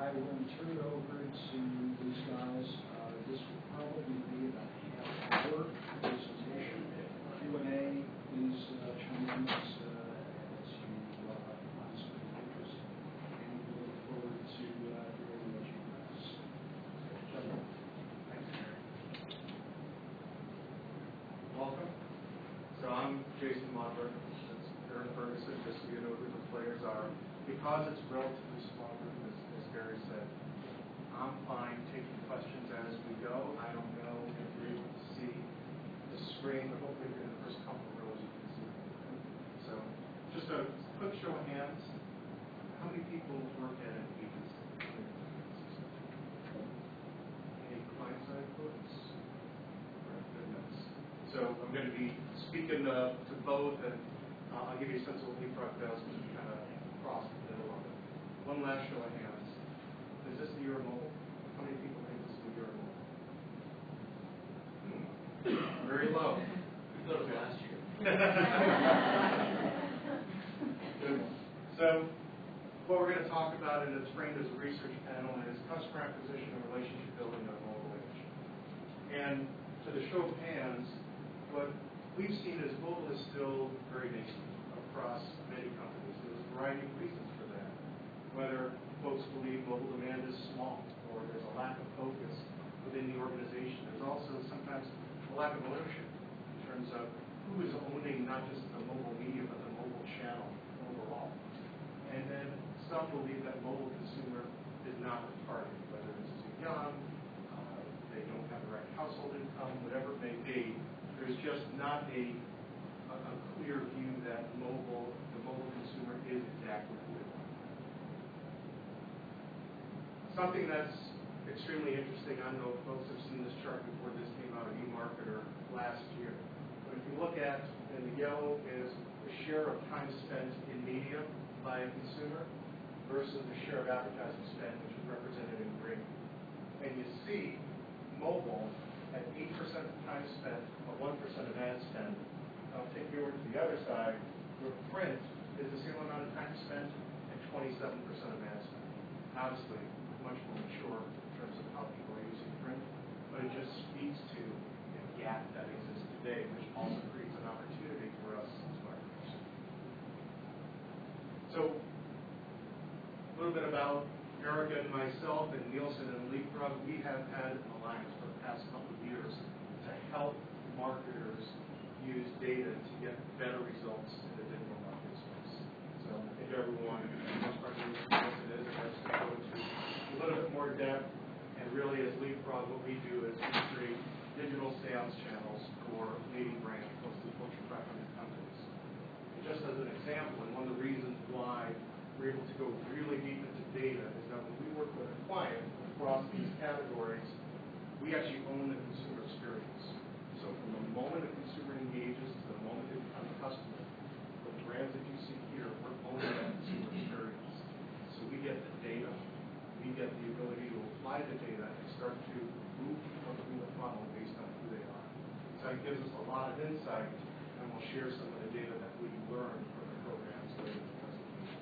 I will turn it over to these guys. This will probably be about a half-hour presentation. Q&A, please chime in as you find some interest. And we look forward to hearing what you guys say. Thanks, Mary. Welcome. So I'm Jason Wadler. They're in Ferguson, just so you know who the players are. Because it's relatively small group, as Gary said, I'm fine taking questions as we go. I don't know if you're able to see the screen, but hopefully in the first couple of rows you can see it. So just a quick show of hands. How many people work at an agency? Any client-side folks? Goodness. So I'm going to be speaking to both, and I'll give you a sense of what Leapfrog does, and kind of cross the middle of it. One last show of hands. Is this the year of mobile? How many people think this is the year of mobile? Very low. We thought it was last year. Good. So what we're going to talk about, and it's framed as a research panel, is customer acquisition and relationship building on mobile age. And to the show of hands, what we've seen is mobile is still very nascent across many companies. There's a variety of reasons for that. Whether folks believe mobile demand is small, or there's a lack of focus within the organization. There's also sometimes a lack of ownership in terms of who is owning not just the mobile media, but the mobile channel overall. And then some believe that mobile consumer is not the target, whether it's too young, they don't have the right household income, whatever it may be. There's just not a clear view that the mobile consumer is exactly who they want. Something that's extremely interesting, I don't know if folks have seen this chart before this came out of eMarketer last year. But if you look at, in the yellow is the share of time spent in media by a consumer versus the share of advertising spent, which is represented in green. And you see mobile at 8% of time spent, but 1% of ad spend. I'll take you over to the other side, where print is the same amount of time spent and 27% of ad spend. Obviously, much more mature in terms of how people are using print, but it just speaks to the gap that exists today, which also creates an opportunity for us as marketers. So, a little bit about Erica and myself and Nielsen and Leapfrog. We have had an alliance for the past couple of years to help marketers use data to get better results in the digital market space. So I think everyone, most marketers know what it is, and that's to go into a little bit more depth. And really, as Leapfrog, what we do is we create digital sales channels for leading brands, mostly Fortune 500 companies. And just as an example, and one of the reasons why we're able to go really deep into data is that when we work with a client across these categories, we actually own the consumer experience. So from the moment a consumer engages to the moment they become a customer, the brands that you see here, we're owning that consumer experience. So we get the data, we get the ability to apply the data and start to move people through the funnel based on who they are. So it gives us a lot of insight, and we'll share some of the data that we learned from the programs later in the presentation.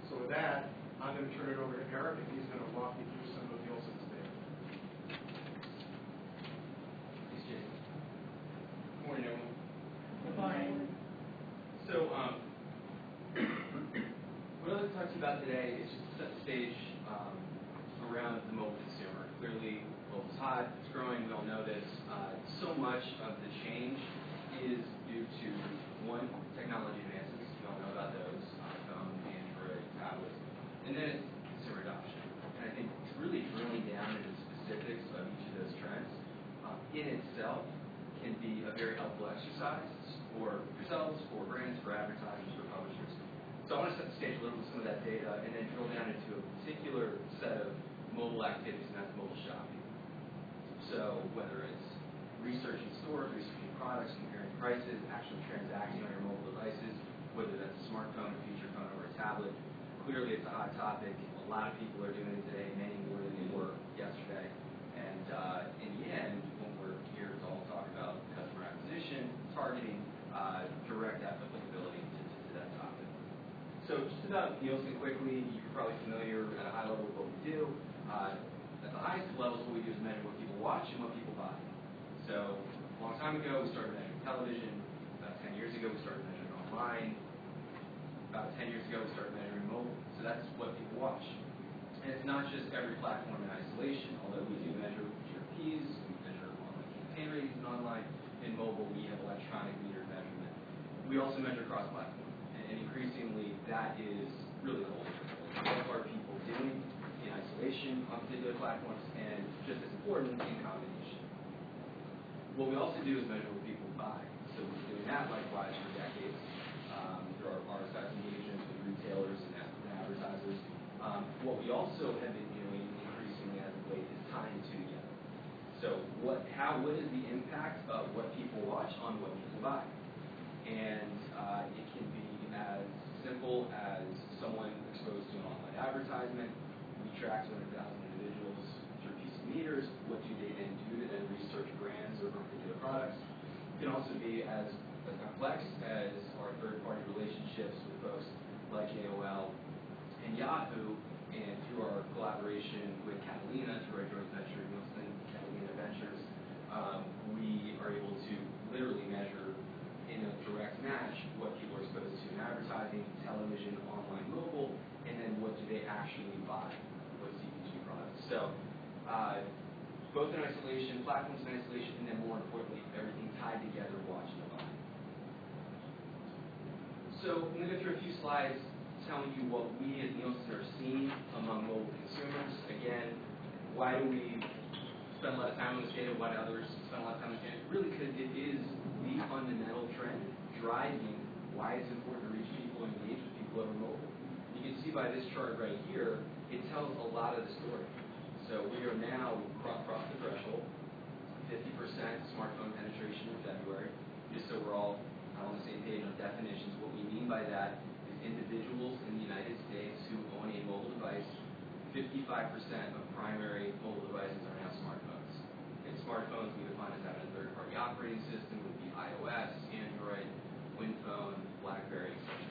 So with that, I'm going to turn it over to Eric, and he's going to walk you through some of Nielsen's data. Thanks, Jason. Good morning, everyone. Good morning. So, what I'd like to talk to you about today is just to set the stage around the mobile consumer. Clearly, mobile's hot, it's growing, we all know this. So much of the change is due to, one, technology advances. We all know about those, phone, Android, tablets. And then it's consumer adoption. And I think it's really drilling down into the specifics of each of those trends in itself can be a very helpful exercise for yourselves, for brands, for advertisers, for publishers. So I want to set the stage a little with some of that data and then drill down into a particular set of mobile activities, and that's mobile shopping. So whether it's researching stores, researching products, comparing prices, actually transacting on your mobile devices, whether that's a smartphone, a feature phone, or a tablet, clearly it's a hot topic. A lot of people are doing it today, many more than they were yesterday. And in the end, when we're here to all talk about customer acquisition, targeting, direct applicability to that topic. So just about Nielsen quickly, you're probably familiar time ago, we started measuring television. About 10 years ago, we started measuring online. About 10 years ago, we started measuring mobile. So that's what people watch. And it's not just every platform in isolation, although we do measure GRPs, we measure online campaign ratings and online. In mobile, we have electronic meter measurement. We also measure cross-platform. And increasingly, that is really the whole picture. What are people doing in isolation on particular platforms, and just as important, in combination. What we also do is measure what people buy. So we've been doing that likewise for decades. There are RSS engagements with retailers and advertisers. What we also have been doing increasingly as of late is tying two together. So what is the impact of what people watch on what people buy? And it can be as simple as someone exposed to an online advertisement. We track 200,000 individuals through piece of meters. What do they then do to then research brands or particular products? It can also be as complex as our third-party relationships with folks like AOL and Yahoo, and through our collaboration with Catalina, through our joint venture Nielsen, Catalina Ventures, we are able to literally measure in a direct match what people are exposed to in advertising, television, online, mobile, and then what do they actually buy, what CPG products. So both in isolation, platforms in isolation, and then more importantly, everything tied together, watching the buy. So I'm going to go through a few slides telling you what we as Nielsen are seeing among mobile consumers. Again, why do we spend a lot of time on this data? Why do others spend a lot of time on this data? Really because it is the fundamental trend driving why it's important to reach people and engage with people over mobile. You can see by this chart right here, it tells a lot of the story. So we are now across the threshold, 50% smartphone penetration in February, just so we're all on the same page on definitions. What we mean by that is individuals in the United States who own a mobile device. 55% of primary mobile devices are now smartphones. And smartphones we define as having a third-party operating system, would be iOS, Android, WinPhone, BlackBerry, etc.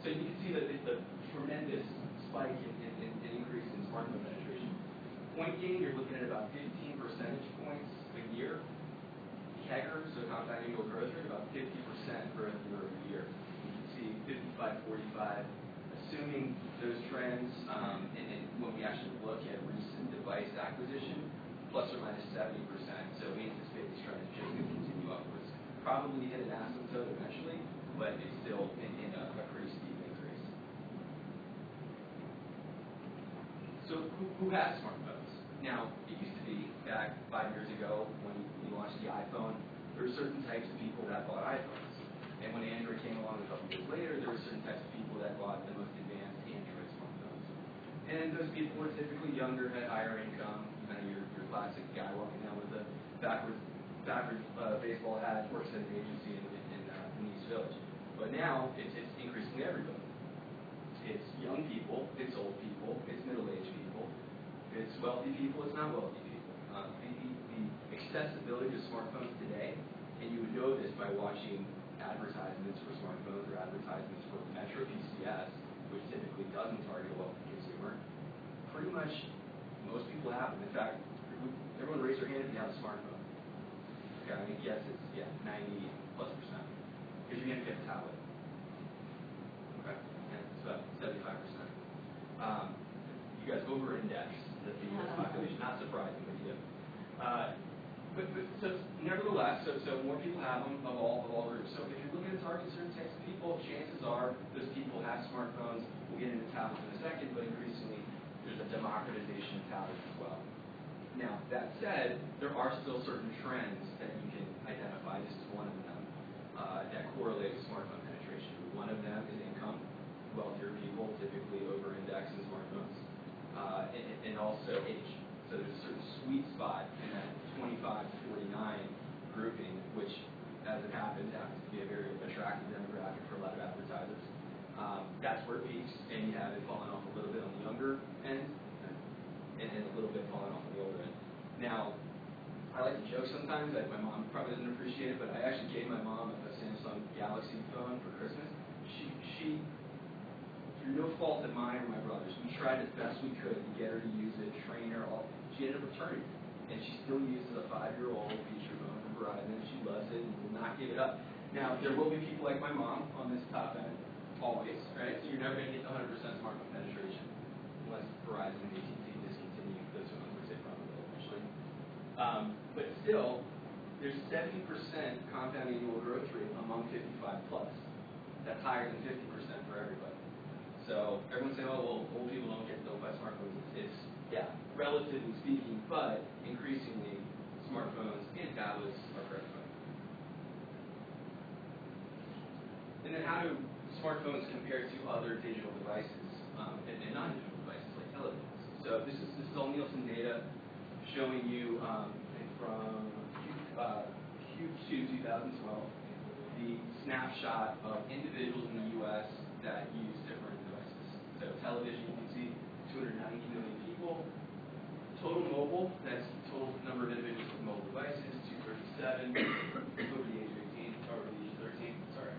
So you can see that the tremendous spike in increase in smartphone penetration. Point gain, you're looking at about 15 percentage points a year. CAGR, so compound annual growth rate, about 50% growth year over year. You can see 55, 45. Assuming those trends, and when we actually look at recent device acquisition, plus or minus 70%. So we anticipate this trend is just going to continue upwards. Probably hit an asymptote eventually, but it's still in a pretty steep increase. So who has smartphones? Now, it used to be back 5 years ago when we launched the iPhone, there were certain types of people that bought iPhones. And when Android came along a couple years later, there were certain types of people that bought the most advanced Android smartphones. And those people were typically younger, had higher income, kind of your classic guy walking down with a backwards baseball hat, works at an agency in East Village. But now, it's increasingly everybody. It's young people, it's old people, it's middle-aged people, it's wealthy people, it's not wealthy people. The accessibility to smartphones today, and you would know this by watching advertisements for smartphones or advertisements for Metro PCS, which typically doesn't target a wealthy consumer. Pretty much most people have them. In fact, everyone raise their hand if you have a smartphone. Okay, I mean, yes, it's 90+%. Because you're going to get a tablet. Okay, and it's about 75%. You guys over-index the US population. Not surprising, but you do. So nevertheless, so more people have them of all groups. So if you're looking to target certain types of people, chances are those people have smartphones. We'll get into tablets in a second, but increasingly there's a democratization of tablets as well. Now, that said, there are still certain trends that you can identify. This is one of them that correlate with smartphone penetration. One of them is income. Wealthier people typically over-index in smartphones, and also age. So there's a certain sweet spot in that 25 to 49 grouping, which, as it happens to be a very attractive demographic for a lot of advertisers. That's where it peaks, and you have it falling off a little bit on the younger end, and a little bit falling off on the older end. Now, I like to joke sometimes that my mom probably doesn't appreciate it, but I actually gave my mom a Samsung Galaxy phone for Christmas. She through no fault of mine or my brother's, we tried as best we could to get her to use it, train her. She ended up returning it, and she still uses a 5-year-old feature phone from Verizon. She loves it and will not give it up. Now, there will be people like my mom on this top end, always, right? So you're never going to get 100% smartphone penetration unless Verizon and AT&T discontinue those phones, which they probably will eventually. But still, there's 70% compound annual growth rate among 55 plus. That's higher than 50% for everybody. So everyone's saying, oh, well, old people don't buy smartphones. It's, yeah, relatively speaking, but increasingly, smartphones and tablets are corrected. And then how do smartphones compare to other digital devices and non-digital devices like televisions? So this is all Nielsen data showing you from Q2 2012 the snapshot of individuals in the U.S. that use different devices. So television, you can see 290 million people. Total mobile, that's total number of individuals with mobile devices, 237 over the age of 18, or the age of 13, sorry.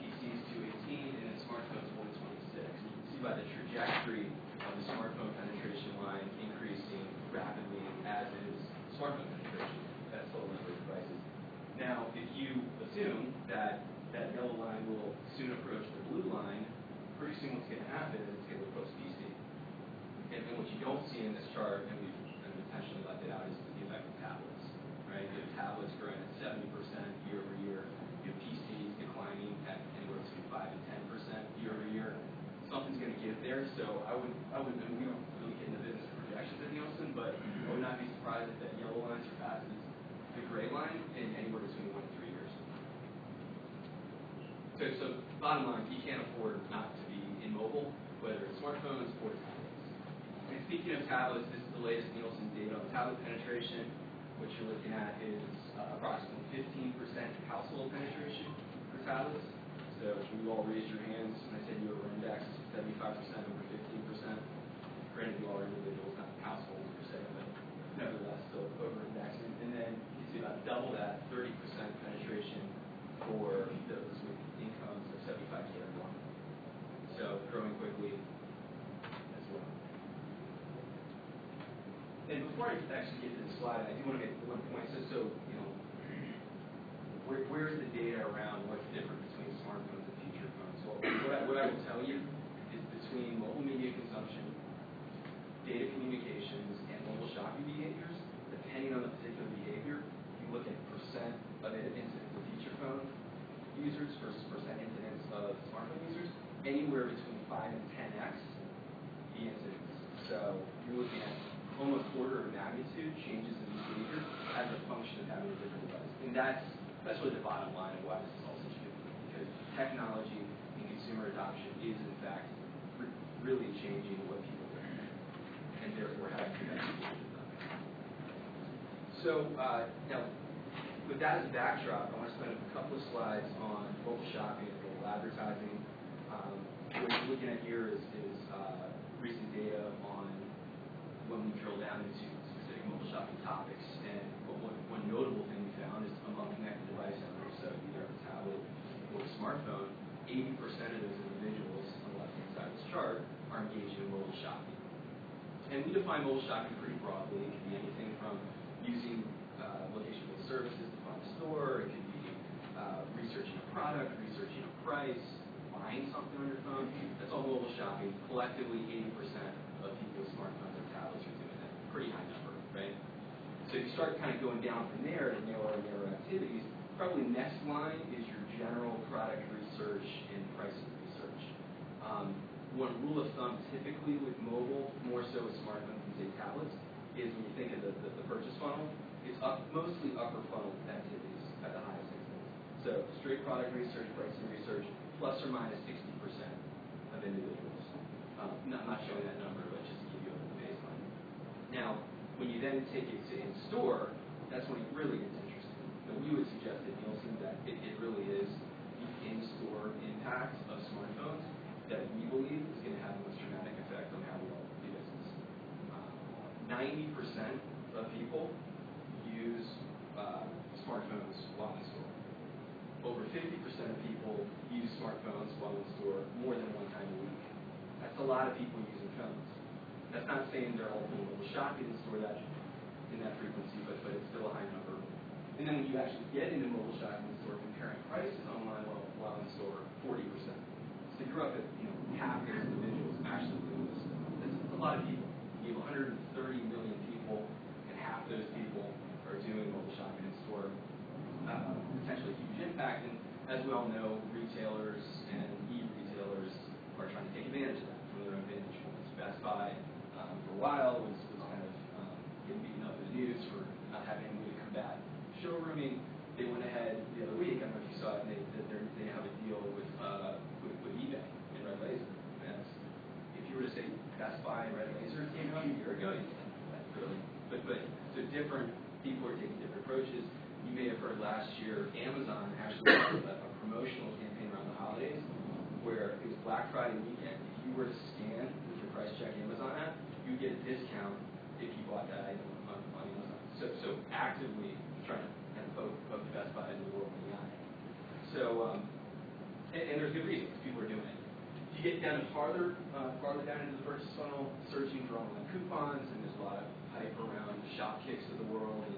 PCs 218, and then smartphones 126. You can see by the trajectory of the smartphone penetration line increasing rapidly, as is smartphone penetration. That's total number of devices. Now, if you assume that that yellow line will soon approach the blue line, pretty soon what's going to happen is it's going to approach PC. And what you don't see in this chart, and we've intentionally left it out, is the effect of tablets. Right? You have tablets growing at 70% year over year. You have PCs declining at anywhere between 5 and 10% year over year. Something's going to give there. So I would, and we don't really get into business projections at Nielsen, but I would not be surprised if that yellow line surpasses the gray line in anywhere between 1 and 3 years. So bottom line, you can't afford not to be in mobile, whether it's smartphones or tablets. And speaking of tablets, this is the latest Nielsen data on tablet penetration. What you're looking at is approximately 15% household penetration for tablets. So you all raised your hands when I said you were indexed 75% over 15%. Granted, you all are individuals, not households per se, but nevertheless still over indexing. And then you see about double that, 30% penetration for those with incomes of 75K or more. So growing quickly as well. And before I actually get to the slide, I do want to make one point. So you know, where's the data around what's different between smartphones and feature phones? Well, what I will tell you is between mobile media consumption, data communications, and mobile shopping behaviors, depending on the particular behavior, you look at percent of incidents of feature phone users versus percent incidents of smartphone users, anywhere between 5 and 10x the incidents. So you're looking at almost order of magnitude changes in behavior as a function of having a different device. And that's really the bottom line of why this is all such a big deal, because technology and consumer adoption is in fact really changing what people do, and therefore having to do. So now, with that as a backdrop, I want to spend a couple of slides on mobile shopping and mobile advertising. What you're looking at here is recent data on when we drill down into specific mobile shopping topics. And one notable thing we found is among connected device owners, so either a tablet or a smartphone, 80% of those individuals on the left-hand side of this chart are engaged in mobile shopping. And we define mobile shopping pretty broadly. It can be anything from using location-based services to find a store. It can be researching a product, researching a price, buying something on your phone. That's all mobile shopping. Collectively, 80% of people with smartphones or tablets are doing that. Pretty high number, right? So if you start kind of going down from there to narrower and narrower activities, probably next line is your general product research and pricing research. One rule of thumb typically with mobile, more so with smartphones and say tablets, is when you think of the purchase funnel, it's mostly upper funnel activities at the highest instance. So straight product research, pricing research, plus or minus 60% of individuals. Not showing that number, but just to give you a baseline. Now, when you then take it to in-store, that's when it really gets interesting. And we would suggest at Nielsen that it really is the in-store impact of smartphones that we believe is going to have the most dramatic effect on how we all do business. 90% of people use smartphones while in store. Over 50% of people use smartphones while in store more than one time a week. That's a lot of people using phones. That's not saying they're all doing mobile shopping in store in that frequency, but it's still a high number. And then when you actually get into mobile shopping in store, comparing prices online while in store, 40%. So if you're up at half those individuals actually doing this stuff. That's a lot of people. You have 130 million people, and half those people are doing mobile shopping in store. Potentially a huge impact, and as we all know, retailers and e-retailers are trying to take advantage of that from their own vantage points. Best Buy, for a while, was kind of getting beaten up in the news for not having a way to combat showrooming. They went ahead the other week, I don't know if you saw it, and they have a deal with eBay and Red Laser. And if you were to say Best Buy and Red Laser came out a year ago, that's really, but so different people are taking different approaches. You may have heard last year, Amazon actually had a promotional campaign around the holidays where it was Black Friday weekend. If you were to scan with your price check Amazon app, you get a discount if you bought that item on Amazon. So actively trying to kind of poke Best Buy in the world in the eye. So, and there's good reasons people are doing it. If you get down farther down into the purchase funnel, searching for online coupons, and there's a lot of hype around Shopkicks of the world and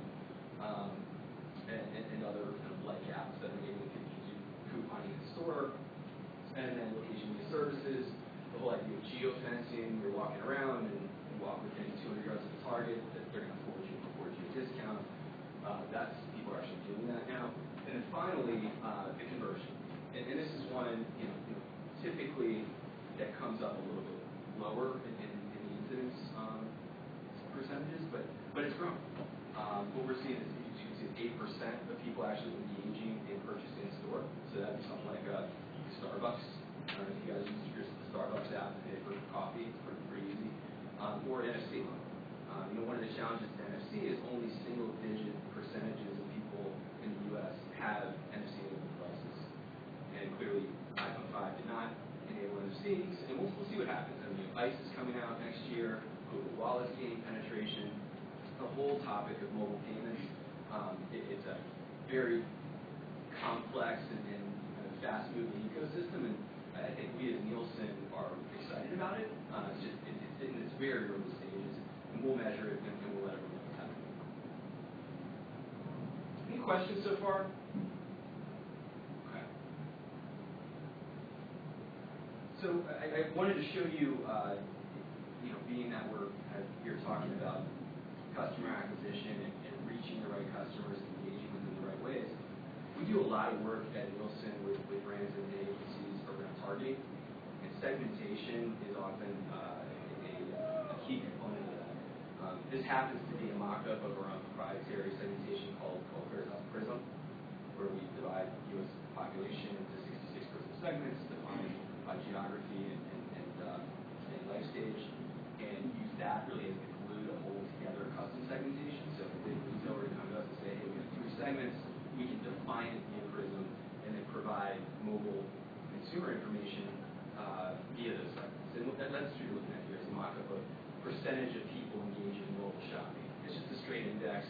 other kind of like apps that are enabling people to do couponing in store, and then location-based services, the whole idea of geofencing, you're walking around and you walk within 200 yards of the target, that they're going to afford you a discount. That's people are actually doing that now. And then finally, the conversion. And this is one, typically that comes up a little bit lower in the incidence percentages, but it's grown. What we're seeing is, as you can see, 8% of people actually engaging in purchase in store. So that'd be something like Starbucks. I don't know if you guys use your Starbucks app to pay for coffee. It's pretty easy. Or NFC. One of the challenges to NFC is only single-digit percentages of people in the U.S. have NFC-enabled devices. And clearly, iPhone 5 did not enable NFC, and we'll see what happens. I mean, ICE is coming out next year. Google Wallet's gaining penetration. The whole topic of mobile payments, it's a very complex and fast-moving ecosystem, and I think we as Nielsen are excited about it. It's in its very early stages, and we'll measure it and we'll let everyone know what's happening. Any questions so far? Okay. So I wanted to show you, being that we're here talking about customer acquisition and reaching the right customers and engaging with them the right ways. We do a lot of work at Nielsen with brands and agencies around targeting, and segmentation is often a key component of that. This happens to be a mock-up of our own proprietary segmentation called Prism, where we divide U.S. population into 66 personal segments defined by geography and life stage, and use that really as the glue to hold together custom segmentation. So if a big retailer comes to us and say, hey, we have 3 segments, we can define it via Prism and then provide mobile consumer information via those segments. And that's what you're looking at here is a mock-up of percentage of people engaging in mobile shopping. It's just a straight index.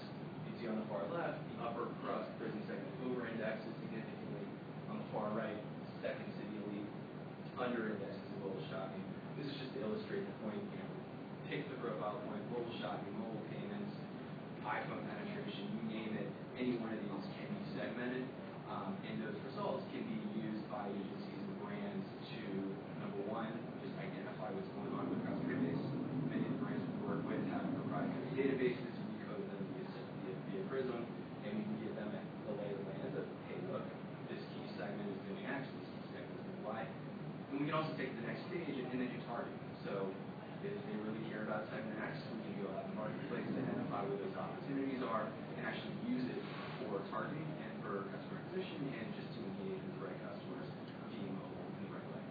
You see on the far left, the upper crust Prism segment over-indexes significantly. On the far right, second severely under-indexes in mobile shopping. This is just to illustrate the point, pick the profile point, mobile shopping, mobile payments, iPhone penetration, you name it, any one of these can be segmented, and those results can be used by agencies and brands to, number one, just identify what's going on with the customer base. Many of the brands we work with have proprietary databases, we code them via Prism, and we can give them a lay of the land of, hey, look, this key segment is doing X, this key segment is doing Y. And we can also take the next stage and then do targeting. So if they really care about segment X, we can go out in the marketplace, identify where those opportunities are, and actually use it for targeting and for customer acquisition and just to engage with the right customers being mobile in the right way.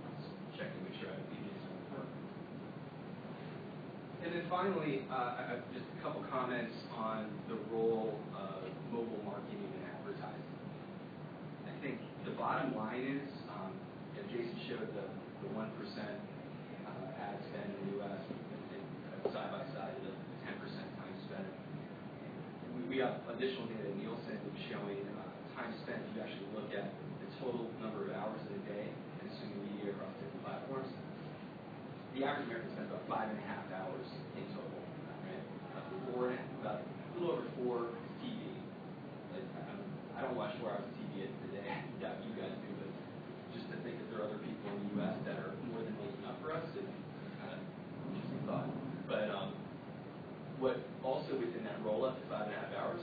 Let's check to make sure I have PDs on the board. And then finally, just a couple comments on the role of mobile marketing and advertising. I think the bottom line is, Jason showed the 1% ad spend in the U.S. and side by side the 10% time spent. We have additional data in Nielsen showing time spent. If you actually look at the total number of hours in a day consuming media across different platforms, the average American spends about 5.5 hours in total. Right? About a little over 4 I don't watch 4 hours of TV a day. I doubt you guys do, but just to think that there are other people in the U.S. that are more than making up for us, it's kind of an interesting thought. But what also within that roll-up to 5.5 hours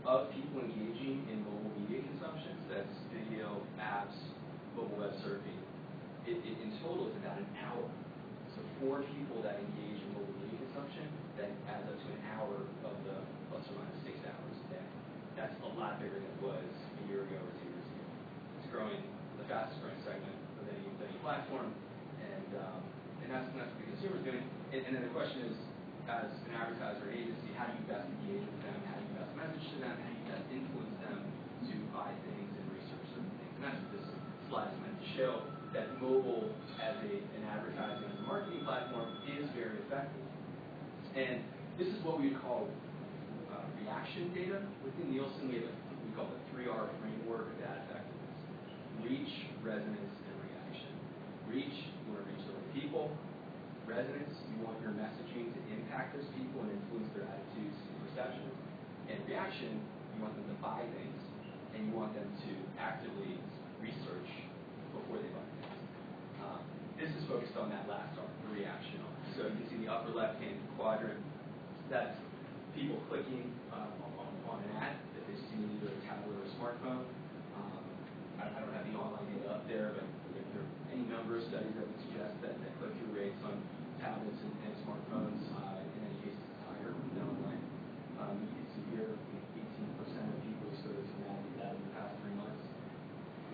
of people engaging in mobile media consumption, so that's video, apps, mobile web surfing, in total it's about an hour. So 4 people that engage in mobile media consumption, that adds up to an hour of the plus or minus 6 hours a day. That's a lot bigger than it was a year ago or 2 years ago. It's growing, the fastest growing segment of any platform, and that's what the consumer's doing. And then the question is, as an advertiser or agency, how do you best engage with them? How do you best message to them? How do you best influence them to buy things and research certain things? And that's what this slide is meant to show, that mobile as an advertising and marketing platform is very effective. And this is what we would call reaction data. Within Nielsen, we have we call the 3R framework of ad effectiveness: reach, resonance, and reaction. Reach, you want to reach the right people. Resonance, you want your messaging to impact those people and influence their attitudes and perceptions. And reaction, you want them to buy things, and you want them to actively research before they buy things. This is focused on that last arm, the reaction arm. So you can see the upper left-hand quadrant, that's people clicking on an ad that they've seen either a tablet or a smartphone. I don't have the online data up there, but if there are any number of studies that would suggest that click-through rates on tablets and smartphones, in many cases, is higher than online. You can see here, 18% of people exposed to an ad did that in the past 3 months.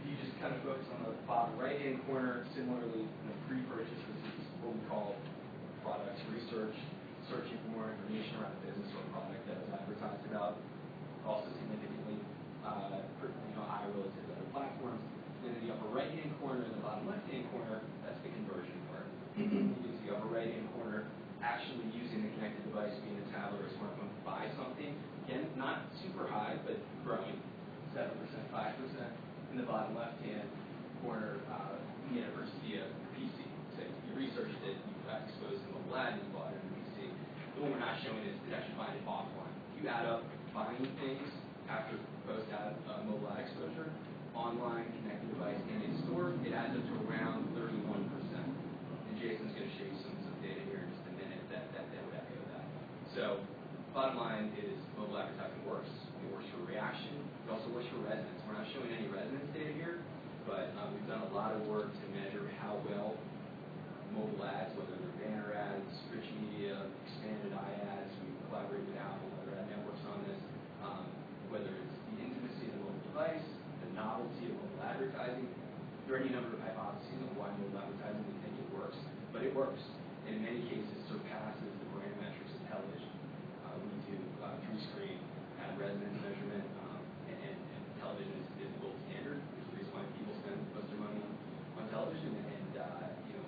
If you just kind of focus on the bottom right-hand corner, similarly, pre-purchase, this is what we call products research, searching for more information around a business or product that was advertised about, also significantly higher relative to other platforms. Then in the upper right-hand corner and the bottom left-hand corner, that's the conversion part. You can see the upper right-hand corner actually using the connected device, being a tablet or a smartphone, to buy something. Again, not super high, but growing, 7%, 5%. In the bottom left-hand corner, versus via PC. So you researched it, you got exposed to mobile ad, and you bought it on PC. The one we're not showing is actually buying it offline. If you add up buying things after post-ad mobile ad exposure, online, connected device, and in store, it adds up to around 31%. And Jason's going to show you some data here in just a minute that would echo that. So, bottom line is mobile advertising works. It works for reaction. It also works for resonance. We're not showing any resonance data here, but we've done a lot of work to measure how well mobile ads, whether they're banner ads, rich media, expanded ads, we collaborate with Apple and other ad networks on this, whether it's the intimacy of the mobile device, the novelty of mobile advertising. There are any number of hypotheses on why mobile advertising we think it works, but it works. And in many cases surpasses the brand metrics of television. We do through-screen ad resonance measurement, and television is the gold standard, which is the reason why people spend most of their money on television. And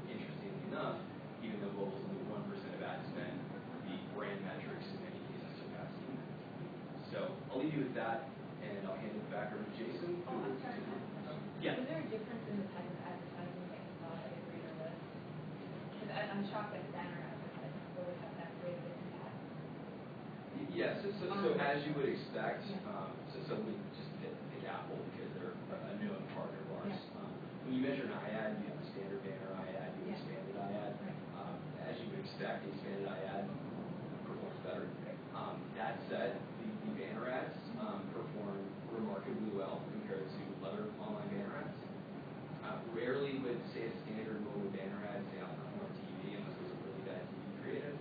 interestingly enough, even though mobile's only 1% of ad spend, the brand metrics in many cases surpass them. So I'll leave you with that, and I'll hand it back over to Jason. Oh, I'm sorry. Yeah. Is there a difference in the type of advertising that you saw at a greater lift? Because I'm shocked that banner advertising would have that great of an impact. Yeah, so as you would expect, so we just pick Apple because they're a known partner of ours. When you measure an iAd, you have a standard banner iAd, you have expanded iAd. As you would expect, the expanded iAd performs better. That said, the banner ads perform remarkably well compared to other online banner ads. Rarely would, say, a standard mobile banner ad stay on TV unless it was a really bad TV creative,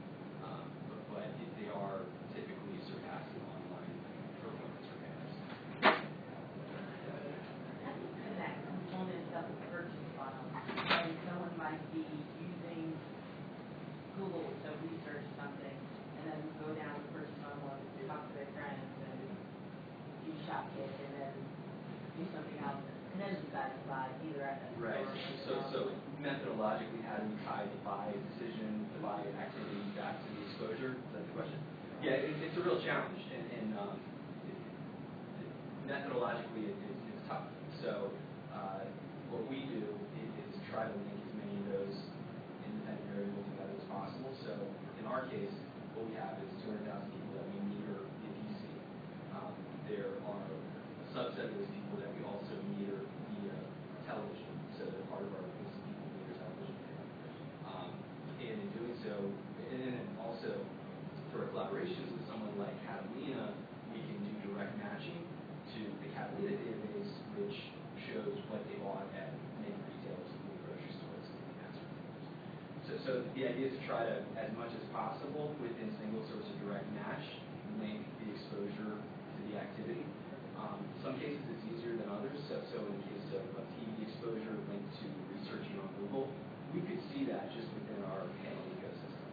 but they are typically surpassing online performance for banners. How do you connect components of the purchase funnel? And someone might be using Google to research something, and then go down the purchase funnel and talk to their friends and do shop kit, and then do something else, and then decide to buy either at a Right. store. So methodologically, how do we tie the buy decision, the buy activity back to the exposure? Is that the question? Yeah, it's a real challenge, and methodologically it's tough. So what we do is try to link as many of those independent variables together as possible. So in our case, what we have is 200,000 people that we meter via PC. There are collaborations with someone like Catalina, we can do direct matching to the Catalina database, which shows what they bought at many retailers, including grocery stores and mass retailers. So the idea is to try to, as much as possible, within single source of direct match, link the exposure to the activity. Some cases it's easier than others. So in the case of TV exposure linked to researching on Google, we could see that just within our panel ecosystem.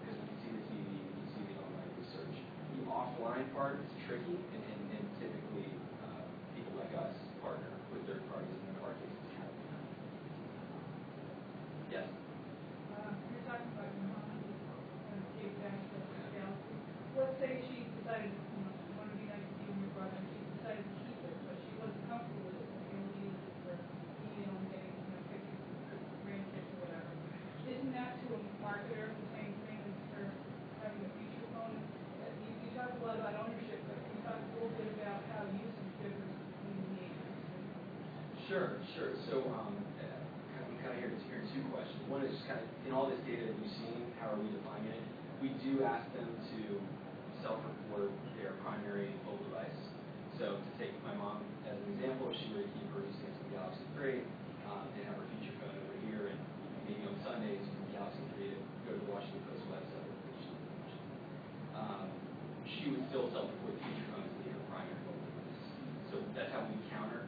Because we can see the TV, we can see the online research. The offline part is tricky, and typically people like us partner with third parties, and in our cases, Catalina. Yes? You're talking about your mom and gave back to the Galaxy. Let's say she decided, she wanted to be nice to you and your brother, and she decided to keep it, but she wasn't comfortable with it, and she only used it for email and getting, pictures or brand kits or whatever. Isn't that to a marketer the same thing as her having a feature phone? You talk a lot about ownership, but can you talk a little bit about how usage differs between the agencies? Sure. So I'm kind of hearing two questions. One is just kind of, in all this data that you've seen, how are we defining it? We do ask them to self-report their primary mobile device. So to take my mom as an example, if she were to keep her using the Galaxy 3 and have her feature phone over here, and maybe on Sundays using the Galaxy 3 to go to the Washington Post website, she would still self-report the feature phone as being her primary mobile device. So that's how we counter.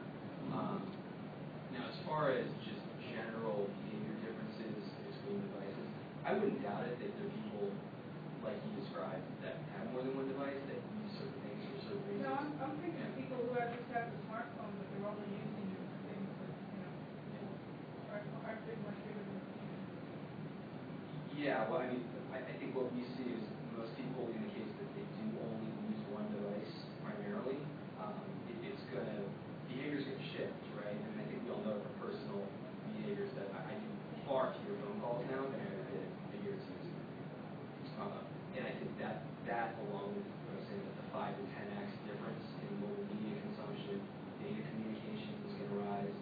Now, as far as just general behavior differences between devices, I wouldn't doubt it that there are people like you described that have more than one device that use certain things for certain reasons. No, I'm thinking of people who just have the smartphone, but they're only using it for things that, aren't big much bigger than Yeah, well, I think what we see is most people indicate that they do only use one device primarily. Behavior's going to shift, right? And I think we all know from personal behaviors that I do far fewer phone calls now than I ever did a year or two ago. And I think that along with what I was saying, that the 5 to 10x difference in mobile media consumption, data communications is going to rise,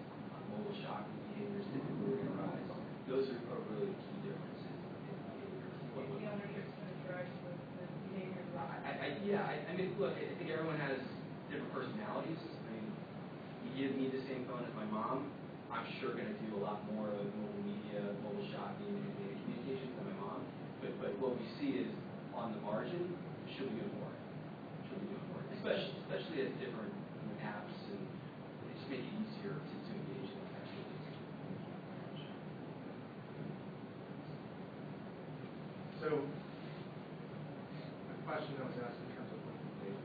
mobile shopping behaviors typically are going to rise. Those are really key differences in behavior. the ownership's going to drive the behavior. Look, I think everyone has different personalities. You give me the same phone as my mom, I'm sure going to do a lot more of mobile media, mobile shopping, and data communications than my mom. But what we see is, on the margin, she'll be doing more. Especially as different apps, and they just make it easier to engage in those activities. So, the question that was asked in terms of looking at data,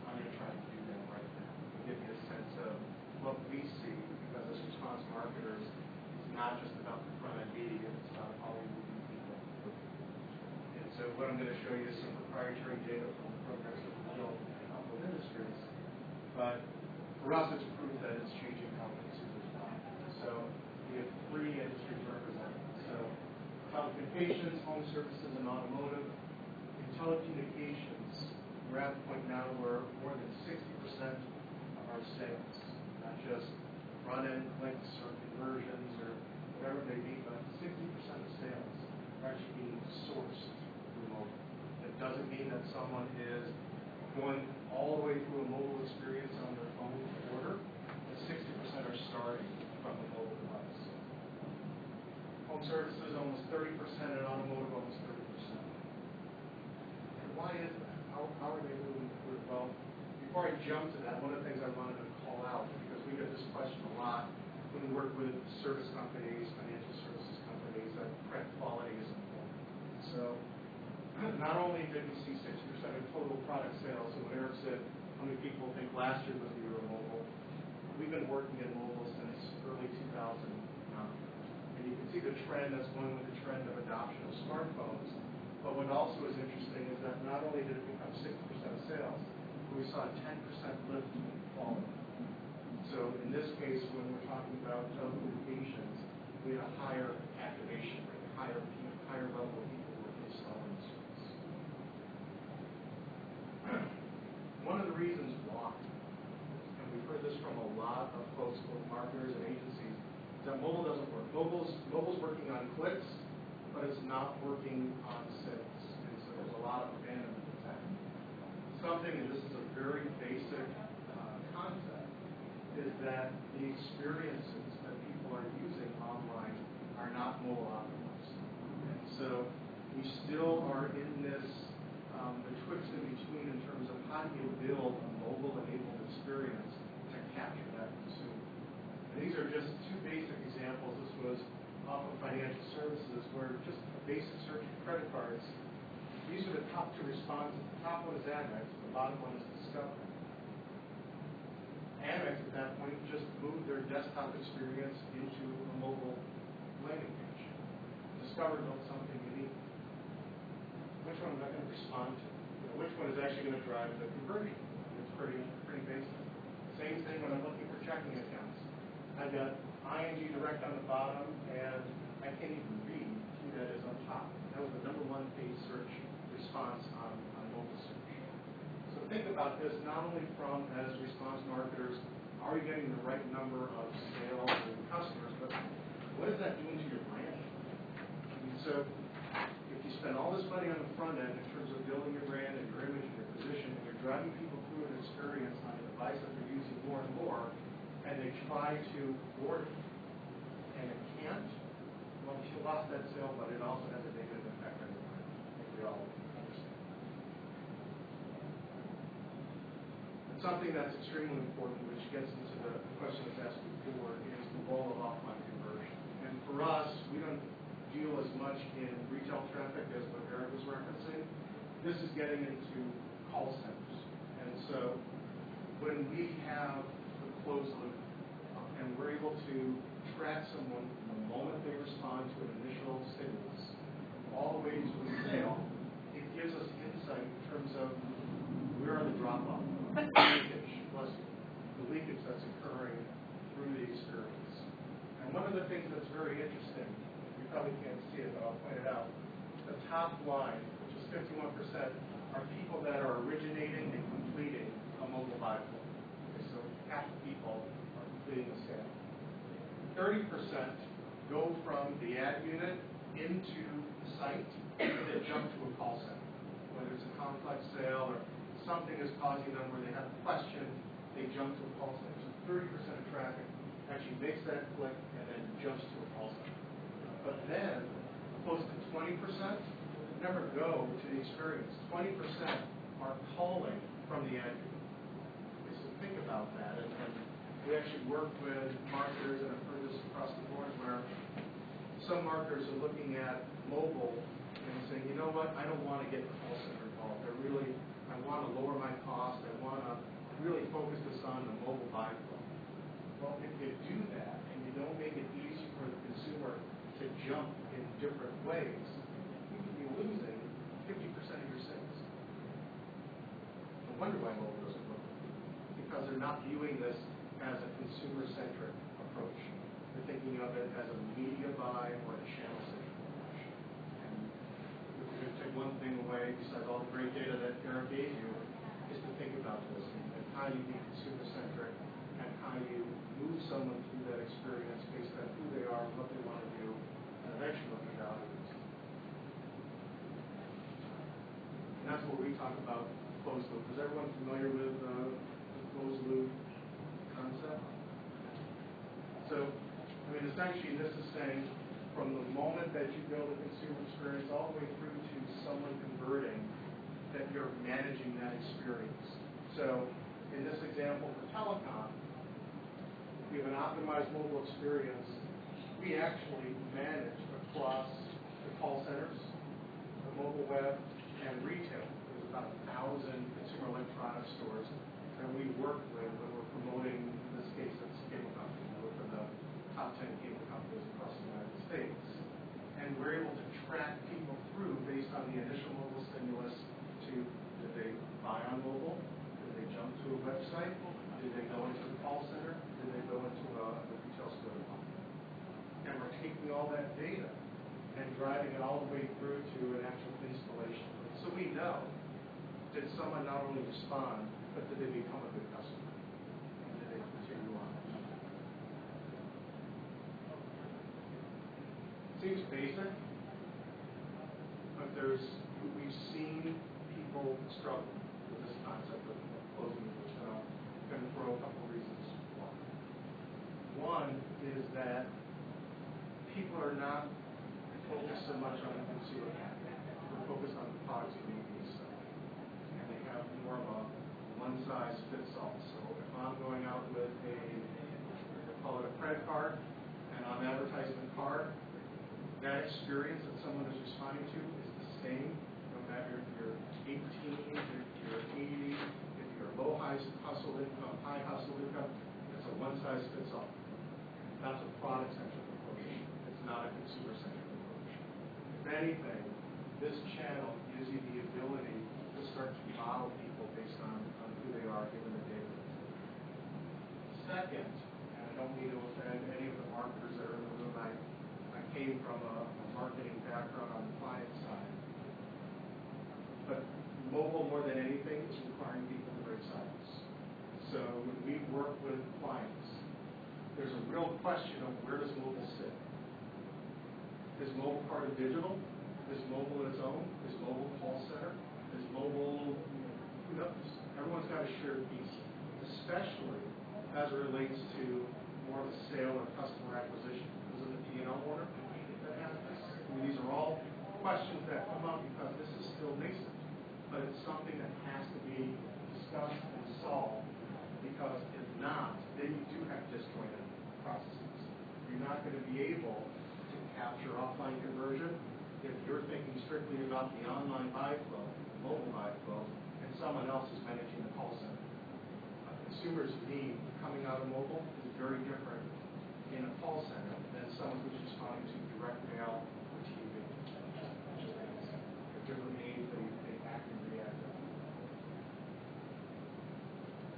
I'm going to try to do that right now to give you a sense of what we see, because as response marketers, it's not just about the front-end media, it's about how we move people. And so what I'm going to show you is some proprietary data from the programs that we built in a couple of industries. But for us, it's proof that it's changing how consumers buy. So we have 3 industries represented. So telecommunications, home services, and automotive. In telecommunications, we're at the point now where more than 60% of our sales, not just front-end clicks or conversions or whatever they be, but 60% of sales are actually being sourced through mobile. It doesn't mean that someone is going all the way through a mobile experience on their phone to order, but 60% are starting from a mobile device. Home services, almost 30%, and automotive, almost 30%. And why is that? How are they moving forward? Well, before I jump to that, one of the things I wanted to call out, because we get this question a lot when we work with service companies, financial services companies, that print quality is important. So not only did we see 60% of total product sales, and when Eric said how many people think last year was the year of mobile, we've been working in mobile since early 2009. And you can see the trend that's going with the trend of adoption of smartphones. But what also is interesting is that not only did it become 60% of sales, but we saw a 10% lift in quality. So in this case, when we're talking about telecommunications, we had a higher activation rate, higher level of people who were installing the service. One of the reasons why, and we've heard this from a lot of folks, both marketers and agencies, is that mobile doesn't work. Mobile's working on clicks, but it's not working on sales. And so there's a lot of abandonment that's happening. Something, and this is a very basic concept, is that the experiences that people are using online are not mobile optimized. And so we still are in this betwixt and between in terms of how do you build a mobile-enabled experience to capture that consumer. And these are just two basic examples. This was off of financial services where just a basic search for credit cards, these are the top two responses. The top one is Amex, the bottom one is Discover. Amex at that point just moved their desktop experience into a mobile landing page. Discover built something unique. Which one am I going to respond to? Which one is actually going to drive the conversion? It's pretty basic. Same thing when I'm looking for checking accounts. I've got ING Direct on the bottom, and I can't even read who that is on top. That was the #1 paid search response on mobile search. So think about this not only from as response marketers, are you getting the right number of sales and customers, but what is that doing to your brand? So if you spend all this money on the front end in terms of building your brand and your image and your position, and you're driving people through an experience on a device that they're using more and more, and they try to order, and it can't, well, you lost that sale, but it also has a negative effect on your brand. I think we all understand. And something that's extremely important, which gets into the question that's asked before, is the role of offline conversion. And for us, we don't deal as much in retail traffic as what Eric was referencing. This is getting into call centers. And so when we have the closed loop and we're able to track someone from the moment they respond to an initial stimulus all the way to a sale, it gives us insight in terms of where are the drop-off, the leakage that's occurring through the experience. And one of the things that's very interesting, you probably can't see it, but I'll point it out, the top line, which is 51%, are people that are originating and completing a mobile buy flow. Okay, so half the people are completing a sale. 30% go from the ad unit into the site and then jump to a call center. Whether it's a complex sale or something is causing them where they have a question, they jump to a call center. So 30% of traffic actually makes that click and then jumps to a call center. But then, close to 20% never go to the experience. 20% are calling from the ad unit. Okay, so think about that. And we actually work with marketers, and I've heard this across the board, where some marketers are looking at mobile and saying, you know what, I don't want to get the call center involved. I want to lower my cost. I want to really focus this on the mobile buy flow. Well, if you do that and you don't make it easy for the consumer to jump in different ways, you could be losing 50% of your sales. No wonder why mobile doesn't work. Because they're not viewing this as a consumer-centric approach. They're thinking of it as a media buy or a channel-centric approach. And if you're going to take one thing away, besides all the great data that Eric gave you, is to think about this and how you be consumer-centric and how you move someone through that experience based on who they are, what they want to do, and eventually what their value is. And that's what we talk about closed loop. Is everyone familiar with the closed loop concept? So, I mean, essentially this is saying from the moment that you build a consumer experience all the way through to someone converting, that you're managing that experience. So, in this example for telecom, we have an optimized mobile experience. We actually manage across the call centers, the mobile web, and retail. There's about 1,000 consumer electronics stores that we work with when we're promoting, in this case, it's cable companies. We work with the top 10 cable companies across the United States. And we're able to track people through based on the initial mobile stimulus to, did they buy on mobile? Did they jump to a website? Did they go into the call center? Did they go into a retail store? And we're taking all that data and driving it all the way through to an actual installation. So we know, did someone not only respond, but did they become a good customer? And did they continue on? Seems basic, but we've seen people struggle with this concept of closing doors, and I'm going to throw a couple of reasons why. One is that people are not focused so much on the consumer. They're focused on the products that need to be sold. And they have more of a one-size-fits-all. So if I'm going out with call it a credit card, and I'm advertising a card, that experience that someone is responding to is the same, no matter if you're 18, if you're 80, if you're low household income, high household income. It's a one-size-fits-all. That's a product-centric approach. It's not a consumer-centric approach. If anything, this channel gives you the ability to start to model people based on who they are given the data. Second, and I don't mean to offend any of the marketers that are in the room, I came from a marketing background on the client side. But mobile, more than anything, is requiring people to break silence. So when we work with clients, there's a real question of where does mobile sit? Is mobile part of digital? Is mobile its own? Is mobile call center? Is mobile, who knows? Everyone's got a shared piece, especially as it relates to more of a sale or customer acquisition. Is it the P&L owner that has this? I mean, these are all questions that come up because this is still nascent, but it's something that has to be discussed and solved, because if not, then you do have disjointed processes. You're not going to be able to capture offline conversion if you're thinking strictly about the online buy flow, the mobile buy flow, and someone else is managing the call center. A consumer's need coming out of mobile is very different in a call center than someone who's responding to direct mail or TV. They're different needs, they act and react.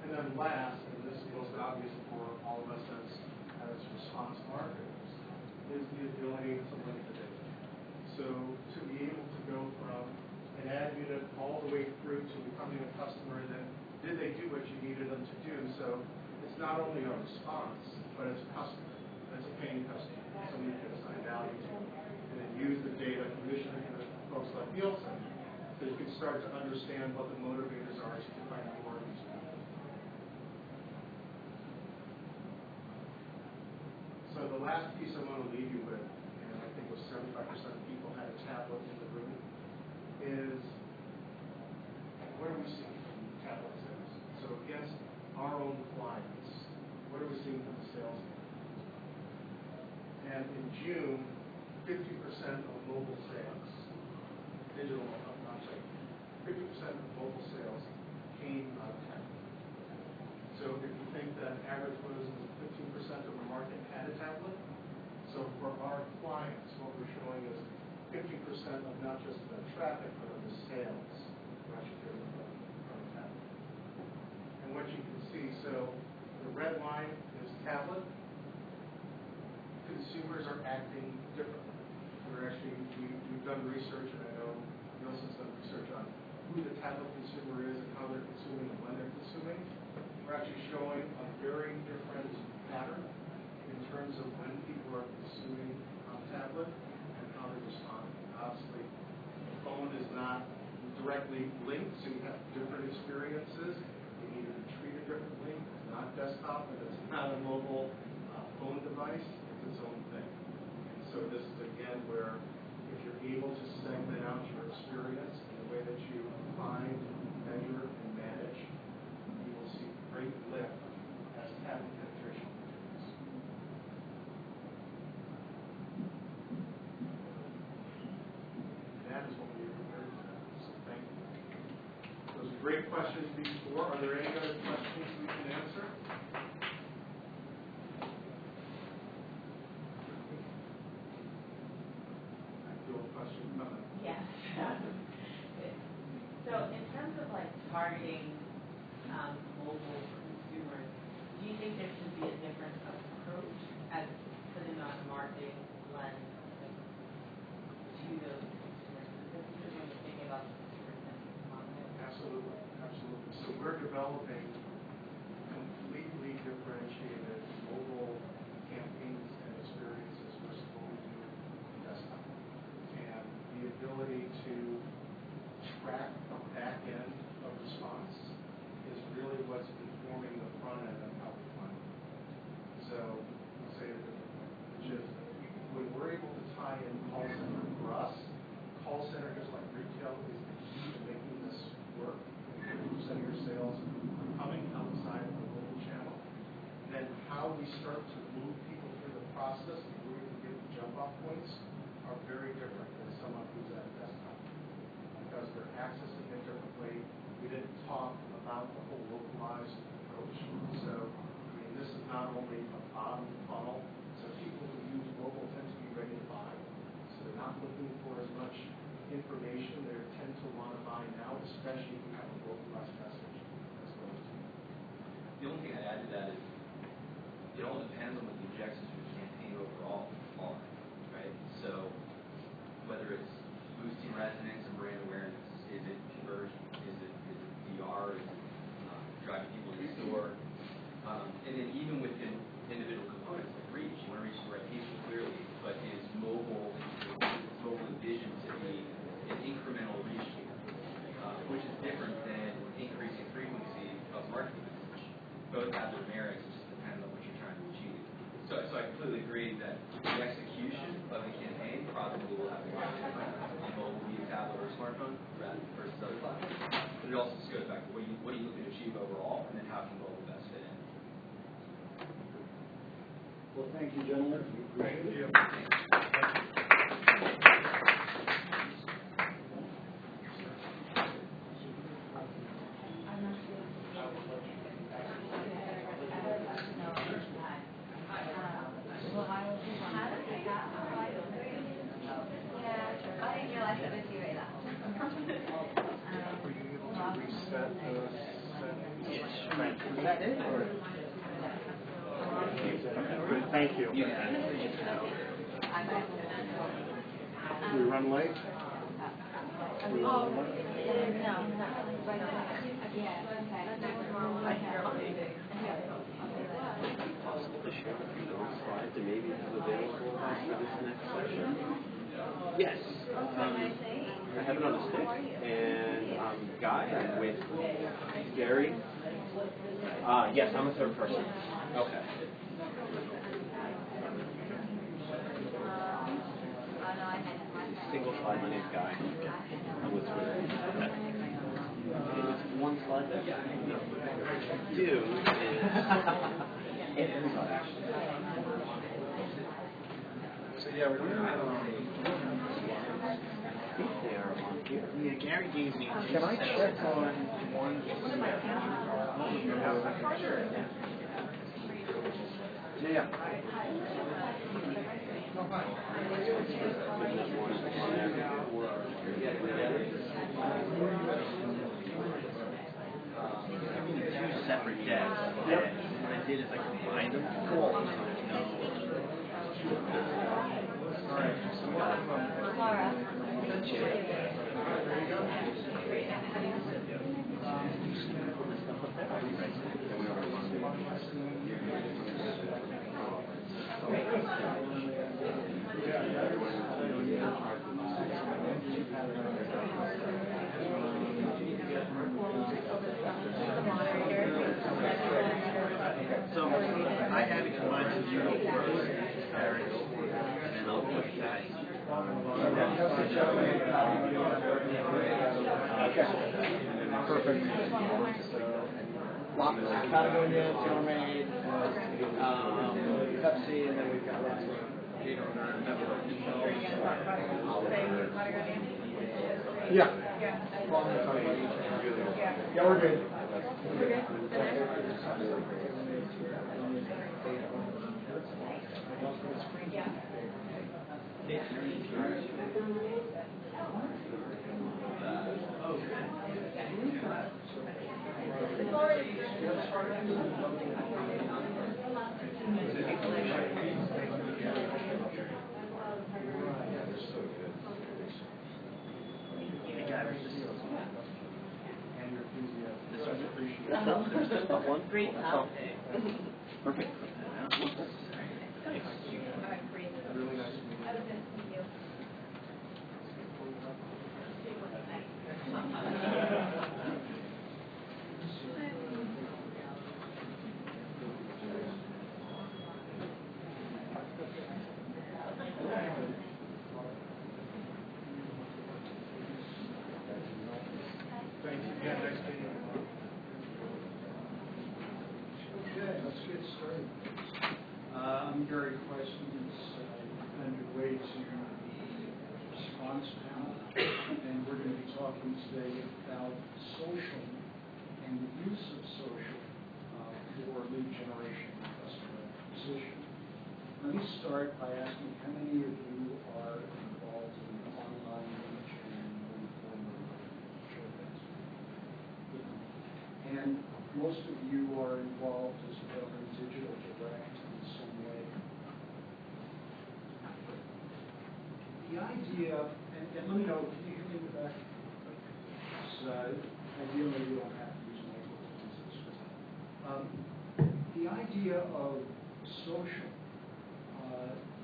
And then last, and this is most obvious for all of us as response marketers, is the ability to link the data. So to be able to go from an ad unit all the way through to becoming a customer, and then did they do what you needed them to do? So it's not only a response, but it's a customer. It's a paying customer. Somebody you can assign value to, and then use the data, conditioning to folks like Nielsen, so you can start to understand what the motivators are to find more of these people. So the last piece I want to leave you with, and I think it was 75% of people had a tablet in the room, is what are we seeing from tablet sales? So against our own clients, what are we seeing from the sales? And in June, 50% of mobile sales, digital, I'm sorry, 50% of mobile sales came out of tablet. So if you think that average was 15% of the market had a tablet, so for our clients, what we're showing is 50% of not just the traffic, but of the sales are actually driven from a tablet. And what you can see, so the red line is tablet. Consumers are acting differently. We've done research, and I know Nielsen's done research on who the tablet consumer is and how they're consuming and when they're consuming. We're actually showing a very different pattern in terms of when people are consuming on tablet and how they're responding. Obviously, the phone is not directly linked, so you have different experiences. You need to be treated differently. It's not desktop, and it's not a mobile phone device. It's its own thing. And so this is, again, where if you're able to segment out your experience in the way that you find, measure, and manage, you will see great lift as tablet penetration continues. That is what we are prepared for. So thank you. Those are great questions before. Are there any other questions we can answer? I feel a question coming. Yes. So in terms of like targeting mobile consumers, do you think there should be a different approach as putting on a marketing lens to those consumers, specifically when you're thinking about the consumer-centric content? Absolutely, absolutely. So we're developing completely differentiated mobile campaigns and experiences versus what we do desktop. And the ability ability to track the back end of response is really what's informing the front end of how we find it. So I'll say it a different way, which is when we're able to tie in call center for us, call center just like retail is the key to making this work. 50% of your sales are coming outside of the local channel. Then how we start to move people through the process and where we get the jump off points are very different than someone who's at a desktop. Because they're accessing it differently. We didn't talk about the whole localized approach. So, I mean, this is not only a bottom funnel. So people who use mobile tend to be ready to buy. So they're not looking for as much information. They tend to want to buy now, especially if you have a localized message as well. The only thing I'd add to that is it all depends on what the objectives of your campaign overall are, right? So whether it's boosting resonance and brand awareness, is it conversion, is it DR, is it driving people to the store? And then even within individual components like reach, you want to reach the right people clearly, but is mobile envisioned to be an incremental reach tool, which is different than increasing frequency of marketing message. Both have their merits, it just depends on what you're trying to achieve. So I completely agree that the execution of the campaign probably will have more impact on mobile via tablet or smartphone rather versus other platforms. But it also just goes back to what are you looking to achieve overall, and then how can mobile best fit in. Well, thank you, gentlemen. We appreciate it. Is that it? Or? Thank you. We run late? Possible to share a few slides and maybe have available for this next session? Yes. I have it on a stick. And Guy, I'm with Gary. Yes, I'm a third person. Okay. Single slide, my name's Guy. I'm with Twitter. Okay. There's one slide there. No. What I do is... So yeah, we're going to... I think they are on here. Yeah, Gary gave me... Can I check on one? Yeah. Two separate decks. Yep. What I did is I combined them. Cool. Laura. So I had to combine to zero first, and then I'll push that. Okay. Perfect. Patagonia, Tailor-Made, Pepsi, and then we've got lots of Yeah. Yeah, we're good. There's just one. Great topic. Perfect. All right, great. Really nice to meet you. I was going to see you. Yeah, next meeting. Okay, let's get started. I'm Gary Kreissman. It's underway to the response panel, and we're going to be talking today about social and the use of social for lead generation and customer acquisition. Let me start by asking how many of you are involved in online lead gen in one form or another? Show of hands. And most of you are involved as well in digital direct in some way. The idea, and let me know, can you hear me in the back? So, ideally, you don't have to use microphones. The idea of social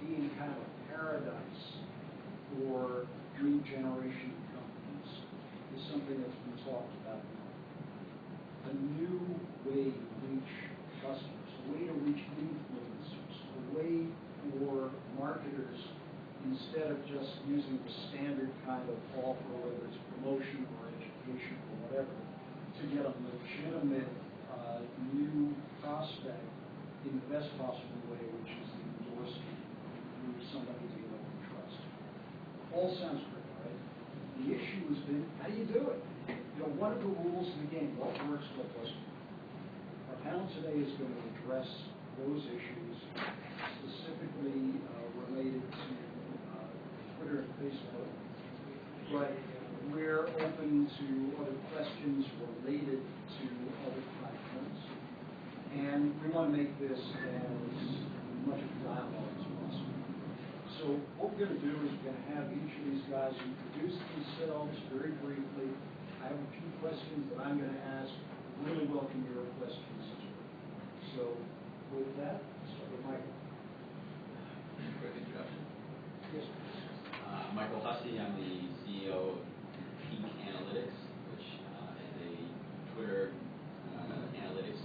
being kind of a paradise for lead generation companies is something that's been talked about now. A new way to reach customers, a way to reach influencers, a way for marketers, instead of just using the standard kind of offer, whether it's promotion or education or whatever, to get a legitimate new prospect in the best possible way, which is the endorsement through somebody they know and trust. All sounds great, right? The issue has been, how do you do it? What are the rules of the game? What works, what doesn't work? Our panel today is going to address those issues, specifically related to Twitter and Facebook, but we're open to other questions related to other platforms, and we want to make this as much of a dialogue as possible. So what we're going to do is we're going to have each of these guys introduce themselves very briefly. I have a few questions that I'm going to ask. Really welcome your questions as well. So with that, let's start with Michael. Quick introduction. Yes. Michael Hussey, I'm the CEO of PeekAnalytics, which is a Twitter analytics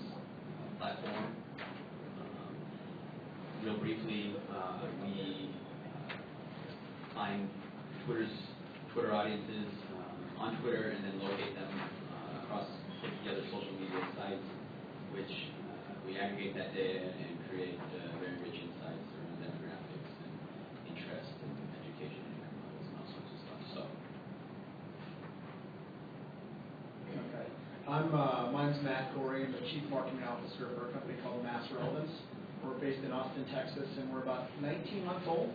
platform. Real briefly, we find Twitter audiences on Twitter and then locate them across 50 other social media sites, which we aggregate that data and create very rich insights around demographics and interest and education and income levels and all sorts of stuff. So. Okay. Mine's Matt Gorey. I'm the Chief Marketing Officer for a company called Relevance. We're based in Austin, Texas, and we're about 19 months old.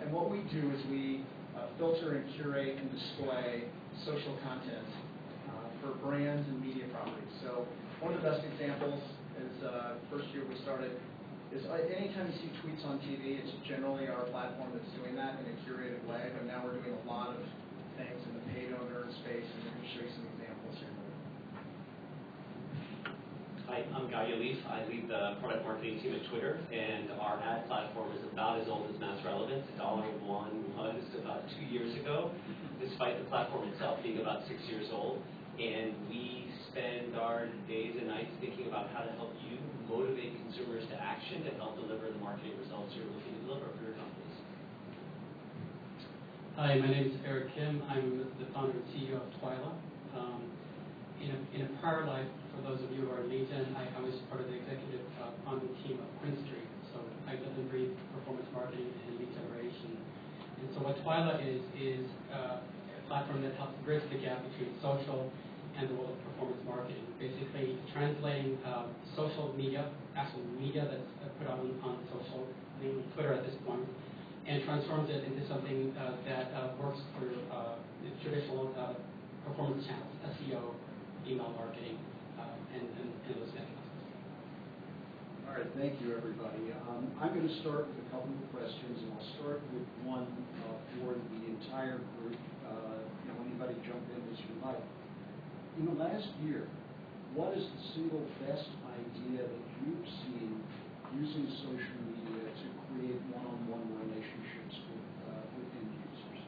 And what we do is we filter and curate and display social content for brands and media properties. So one of the best examples is first year we started is anytime you see tweets on TV, it's generally our platform that's doing that in a curated way, but now we're doing a lot of things in the paid owner space, and we're going to show you some examples here. Hi, I'm Guy Yalif. I lead the product marketing team at Twitter, and our ad platform is about as old as Mass Relevance. $1 was about 2 years ago, despite the platform itself being about 6 years old. And we spend our days and nights thinking about how to help you motivate consumers to action to help deliver the marketing results you're looking to deliver for your companies. Hi, my name is Eric Kim. I'm the founder and CEO of Twylah. In a prior life, for those of you who are lead gen, I was part of the executive founding team of Quinn Street. So I live and breathe performance marketing and lead generation. And so what Twylah is a platform that helps bridge the gap between social and the world of performance marketing. Basically translating social media, actual media that's put out on social, mainly Twitter at this point, and transforms it into something that works for the traditional performance channels, SEO, email marketing, and those mechanisms. All right, thank you, everybody. I'm going to start with a couple of questions, and I'll start with one for the entire group. Anybody jump in as you like. In the last year, what is the single best idea that you've seen using social media to create one-on-one relationships with end users?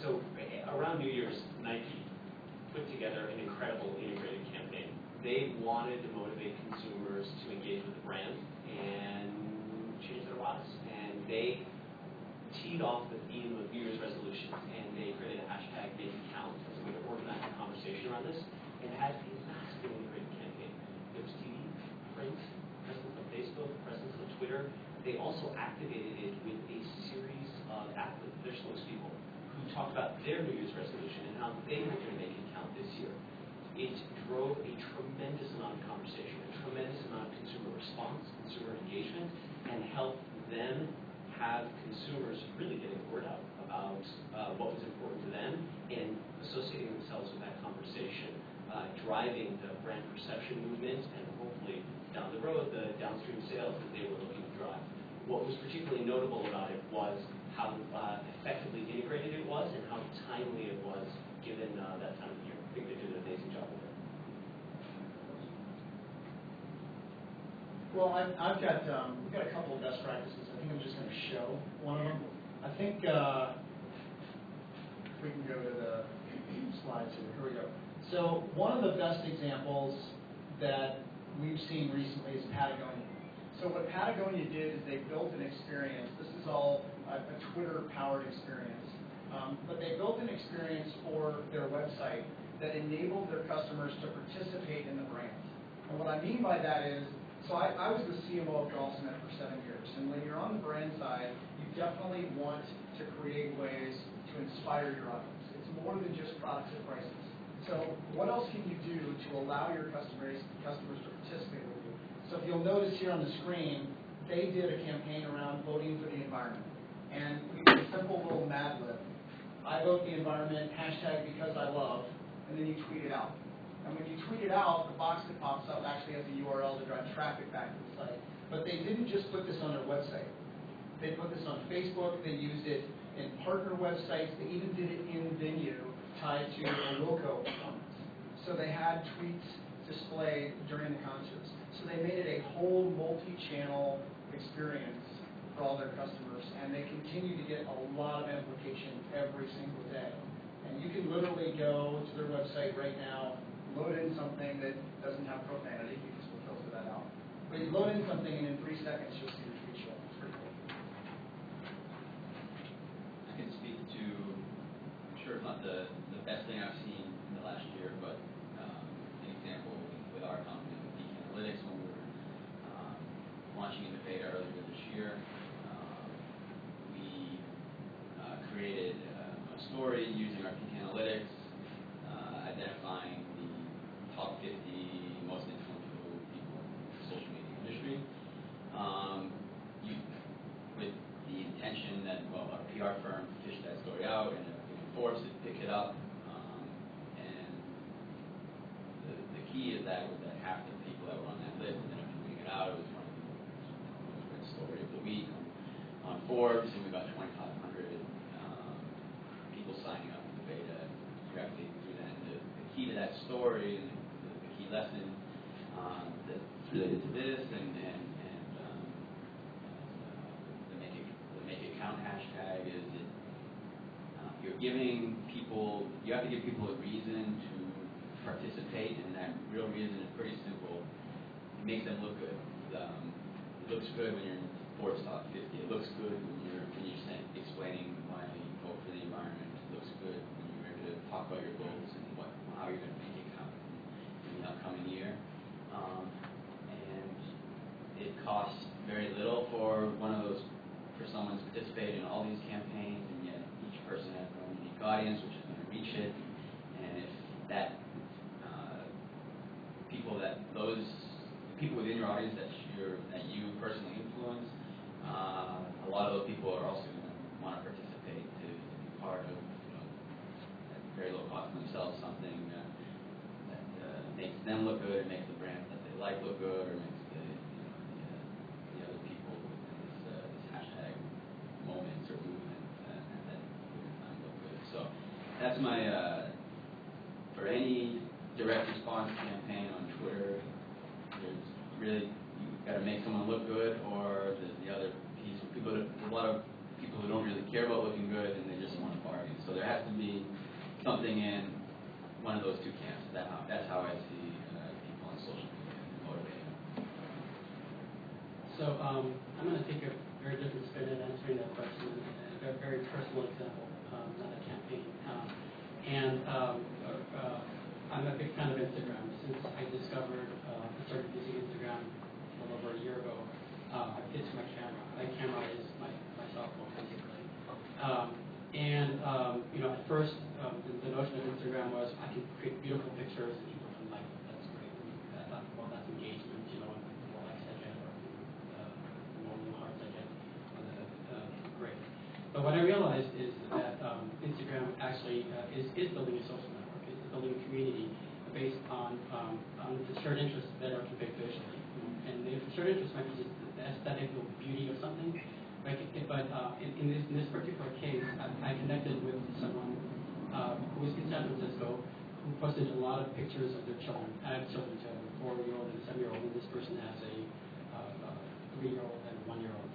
So around New Year's, Nike put together an incredible integrated campaign. They wanted to motivate consumers to engage with the brand and change their lives. And they teed off the theme of New Year's resolutions, and they created a hashtag Make It Count as a way to organize the conversation around this, and it had a massively integrated campaign. There was TV, print, presence on Facebook, presence on Twitter. They also activated it with a series of athletes, their spokespeople, who talked about their New Year's resolution and how they were going to make it count this year. It drove a tremendous amount of conversation, a tremendous amount of consumer response, consumer engagement, and helped them have consumers really getting the word out about what was important to them and associating themselves with that conversation, driving the brand perception movement and hopefully down the road the downstream sales that they were looking to drive. What was particularly notable about it was how effectively integrated it was and how timely it was given that time of year. I think they did an amazing job with it. Well, we've got a couple of best practices. I think I'm just going to show one of them. I think if we can go to the slides here. Here we go. So one of the best examples that we've seen recently is Patagonia. So what Patagonia did is they built an experience. This is all a Twitter-powered experience. But they built an experience for their website that enabled their customers to participate in the brand. And what I mean by that is, so I was the CMO of Golfsmith for 7 years, and when you're on the brand side, you definitely want to create ways to inspire your audience. It's more than just products and prices. So what else can you do to allow your customers to participate with you? So if you'll notice here on the screen, they did a campaign around voting for the environment. And we did a simple little Mad Lib. I vote the environment, hashtag because I love, and then you tweet it out. And when you tweet it out, the box that pops up actually has a URL to drive traffic back to the site. But they didn't just put this on their website. They put this on Facebook. They used it in partner websites. They even did it in venue tied to a Wilco performance. So they had tweets displayed during the concerts. So they made it a whole multi-channel experience for all their customers. And they continue to get a lot of implication every single day. And you can literally go to their website right now, load in something that doesn't have profanity, because we'll filter that out. But you load in something, and in 3 seconds, you'll see your tweet show. It's pretty cool. I can speak to, I'm sure it's not the best thing I've seen in the last year, but an example with our company, with PeekAnalytics, when we were launching into beta earlier this year, we created a story using our PeekAnalytics, identifying the top 50 most influential people in the social media industry, with the intention that, well, our PR firm fished that story out, and Forbes to pick it up, and the key of that was that half the people that were on that list ended up tweeting it out. It was one of the story of the week on Forbes, and we got 2,500 people signing up for the beta directly through that. And the key to that story, and the key lesson that's related to this, and the make it count hashtag is that you're giving people, you have to give people a reason to participate, and that real reason is pretty simple. It makes them look good. It looks good when you're in Forbes top 50. It looks good when you're explaining why you vote for the environment. It looks good when you're able to talk about your goals and how you're going to make it count in the upcoming year. And it costs very little for someone to participate in all these campaigns, and yet each person has their own unique audience, which is going to reach it. And if that people within your audience that you personally influence, a lot of those people are also going to want to participate to be part of, at very low cost themselves, something that makes them look good, or makes the brands that they like look good, or makes the other people in this hashtag moments or movement at that given time look good. So that's my for any direct response campaign on Twitter, there's really, you've got to make someone look good, or there's the other piece where a lot of people who don't really care about looking good, and they just want to bargain. So there has to be something in one of those two camps. That's how I see people on social media motivating. So I'm going to take a very different spin at answering that question. a very personal example, not a campaign. I'm a big fan of Instagram. Since I discovered, I started using Instagram a little over a year ago, it's my camera. My camera is my cell phone, basically. At first, the notion of Instagram was I could create beautiful pictures and people can like, that's great. I thought, well, that's engagement, and the more likes I get or the more little hearts I get, great. But what I realized is that Instagram actually is building a social network. It's building a community based on the shared interests that are conveyed visually. And the shared interest might be just the aesthetical beauty of something. But in this particular case, I connected with someone who was in San Francisco who posted a lot of pictures of their children. I have children, a 4-year-old and a 7-year-old, and this person has a 3-year-old and a 1-year-old.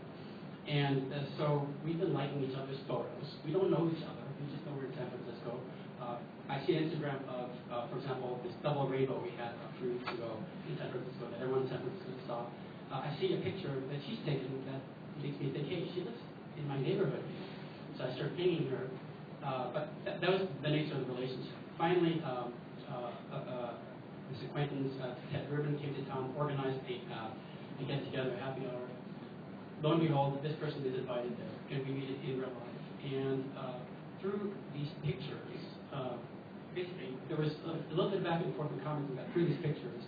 And so we've been liking each other's photos. We don't know each other. We just know we're in San Francisco. I see an Instagram of, for example, this double rainbow we had a few weeks ago in San Francisco that everyone in San Francisco saw. I see a picture that she's taken that makes me think, hey, she lives in my neighborhood. So I start pinging her. But that was the nature of the relationship. Finally, this acquaintance, Ted Rubin, came to town, organized a get-together, a happy hour. Lo and behold, this person is invited there, and we meet in real life. And through these pictures, basically, there was a little bit of back and forth and comments about through these pictures.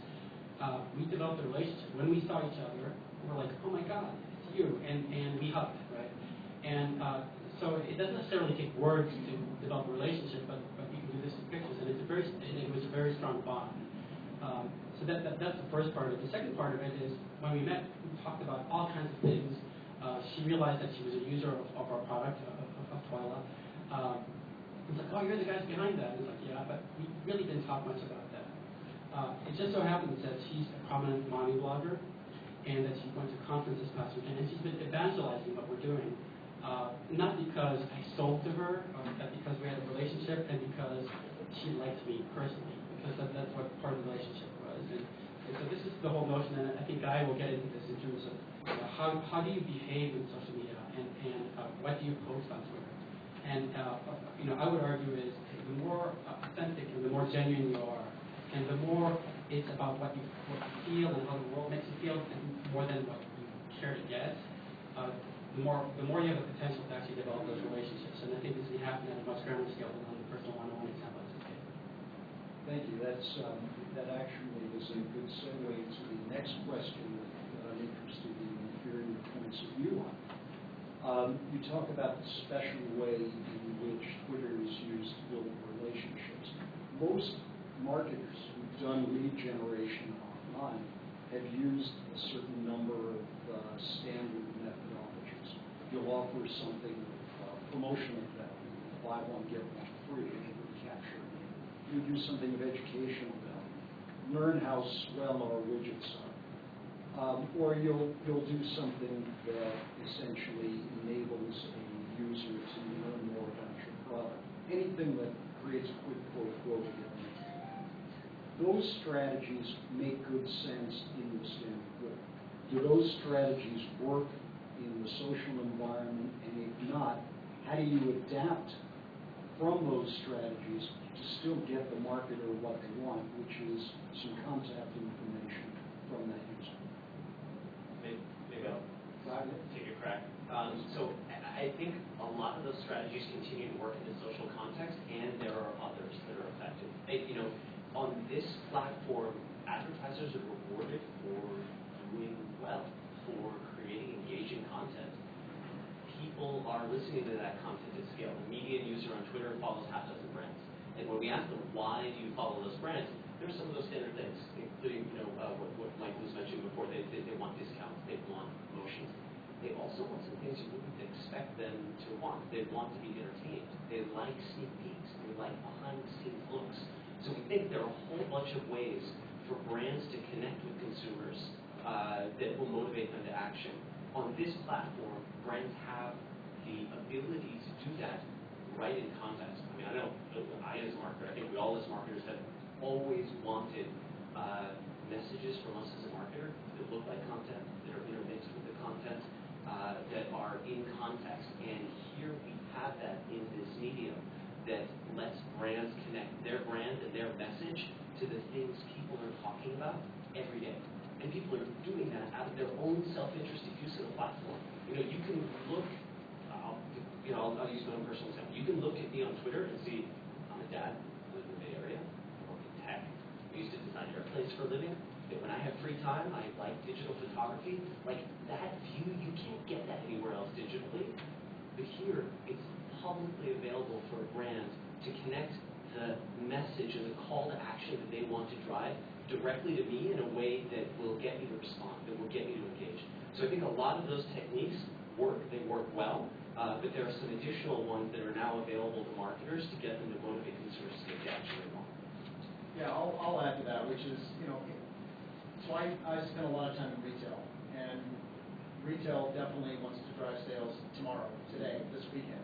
We developed a relationship. When we saw each other, we were like, oh my God, it's you, and we hugged, right? And so it doesn't necessarily take words to develop a relationship, but you can do this with pictures, and it was a very strong bond. So that's the first part of it. The second part of it is when we met, we talked about all kinds of things. She realized that she was a user of our product, of Twylah. It's like, oh, you're the guys behind that. It's like, yeah, but we really didn't talk much about that. It just so happens that she's a prominent mommy blogger, and that she went to conferences past weekend, and she's been evangelizing what we're doing. Not because I sold to her, but because we had a relationship, and because she liked me personally, because that's what part of the relationship was. And so this is the whole notion, and I think Guy will get into this in terms of how do you behave in social media, and what do you post on Twitter. And I would argue is the more authentic and the more genuine you are, and the more it's about what you feel and how the world makes you feel, and more than what you care to get, the more you have the potential to actually develop those relationships. And I think this is happening at a much grander scale than on the personal one-on-one example. Thank you. That actually is a good segue to the next question that I'm interested in hearing your points of view on. You talk about the special way in which Twitter is used to build relationships. Most marketers who've done lead generation online have used a certain number of standard methodologies. You'll offer something of promotional value, buy one, get one free, and it would capture it. You do something of educational value, learn how swell our widgets are. Or you'll do something that essentially enables a user to learn more about your product. Anything that creates a quid pro quo together. Those strategies make good sense in the standard book. Do those strategies work in the social environment? And if not, how do you adapt from those strategies to still get the marketer what they want, which is some contact information from that user? Maybe I'll take a crack. So I think a lot of those strategies continue to work in the social context, and there are others that are effective. On this platform, advertisers are rewarded for doing well, for creating engaging content. People are listening to that content at scale. The median user on Twitter follows half a dozen brands. And when we ask them, why do you follow those brands, there's some of those standard things, including what Mike was mentioning before. They want discounts, they want promotions. They also want some things you wouldn't expect them to want. They want to be entertained. They like sneak peeks. They like behind-the-scenes looks. So we think there are a whole bunch of ways for brands to connect with consumers that will motivate them to action. On this platform, brands have the ability to do that right in context. I mean, I know I as a marketer, I think we all as marketers have always wanted messages from us as a marketer that look like content, that are intermixed with the content, that are in context. And here we have that in this medium that lets brands connect their brand and their message to the things people are talking about every day. And people are doing that out of their own self-interested use of the platform. You can look, I'll use my own personal example. You can look at me on Twitter and see, I'm a dad, I live in the Bay Area, I work in tech, I used to design airplanes for a living. That when I have free time, I like digital photography. Like that view, you can't get that anywhere else digitally. But here, it's publicly available for a brand to connect the message and the call to action that they want to drive directly to me in a way that will get me to respond, that will get me to engage. So I think a lot of those techniques work, they work well, but there are some additional ones that are now available to marketers to get them to motivate consumers to take the action they want. Yeah, I'll add to that, which is, so I spend a lot of time in retail, and retail definitely wants to drive sales tomorrow, today, this weekend.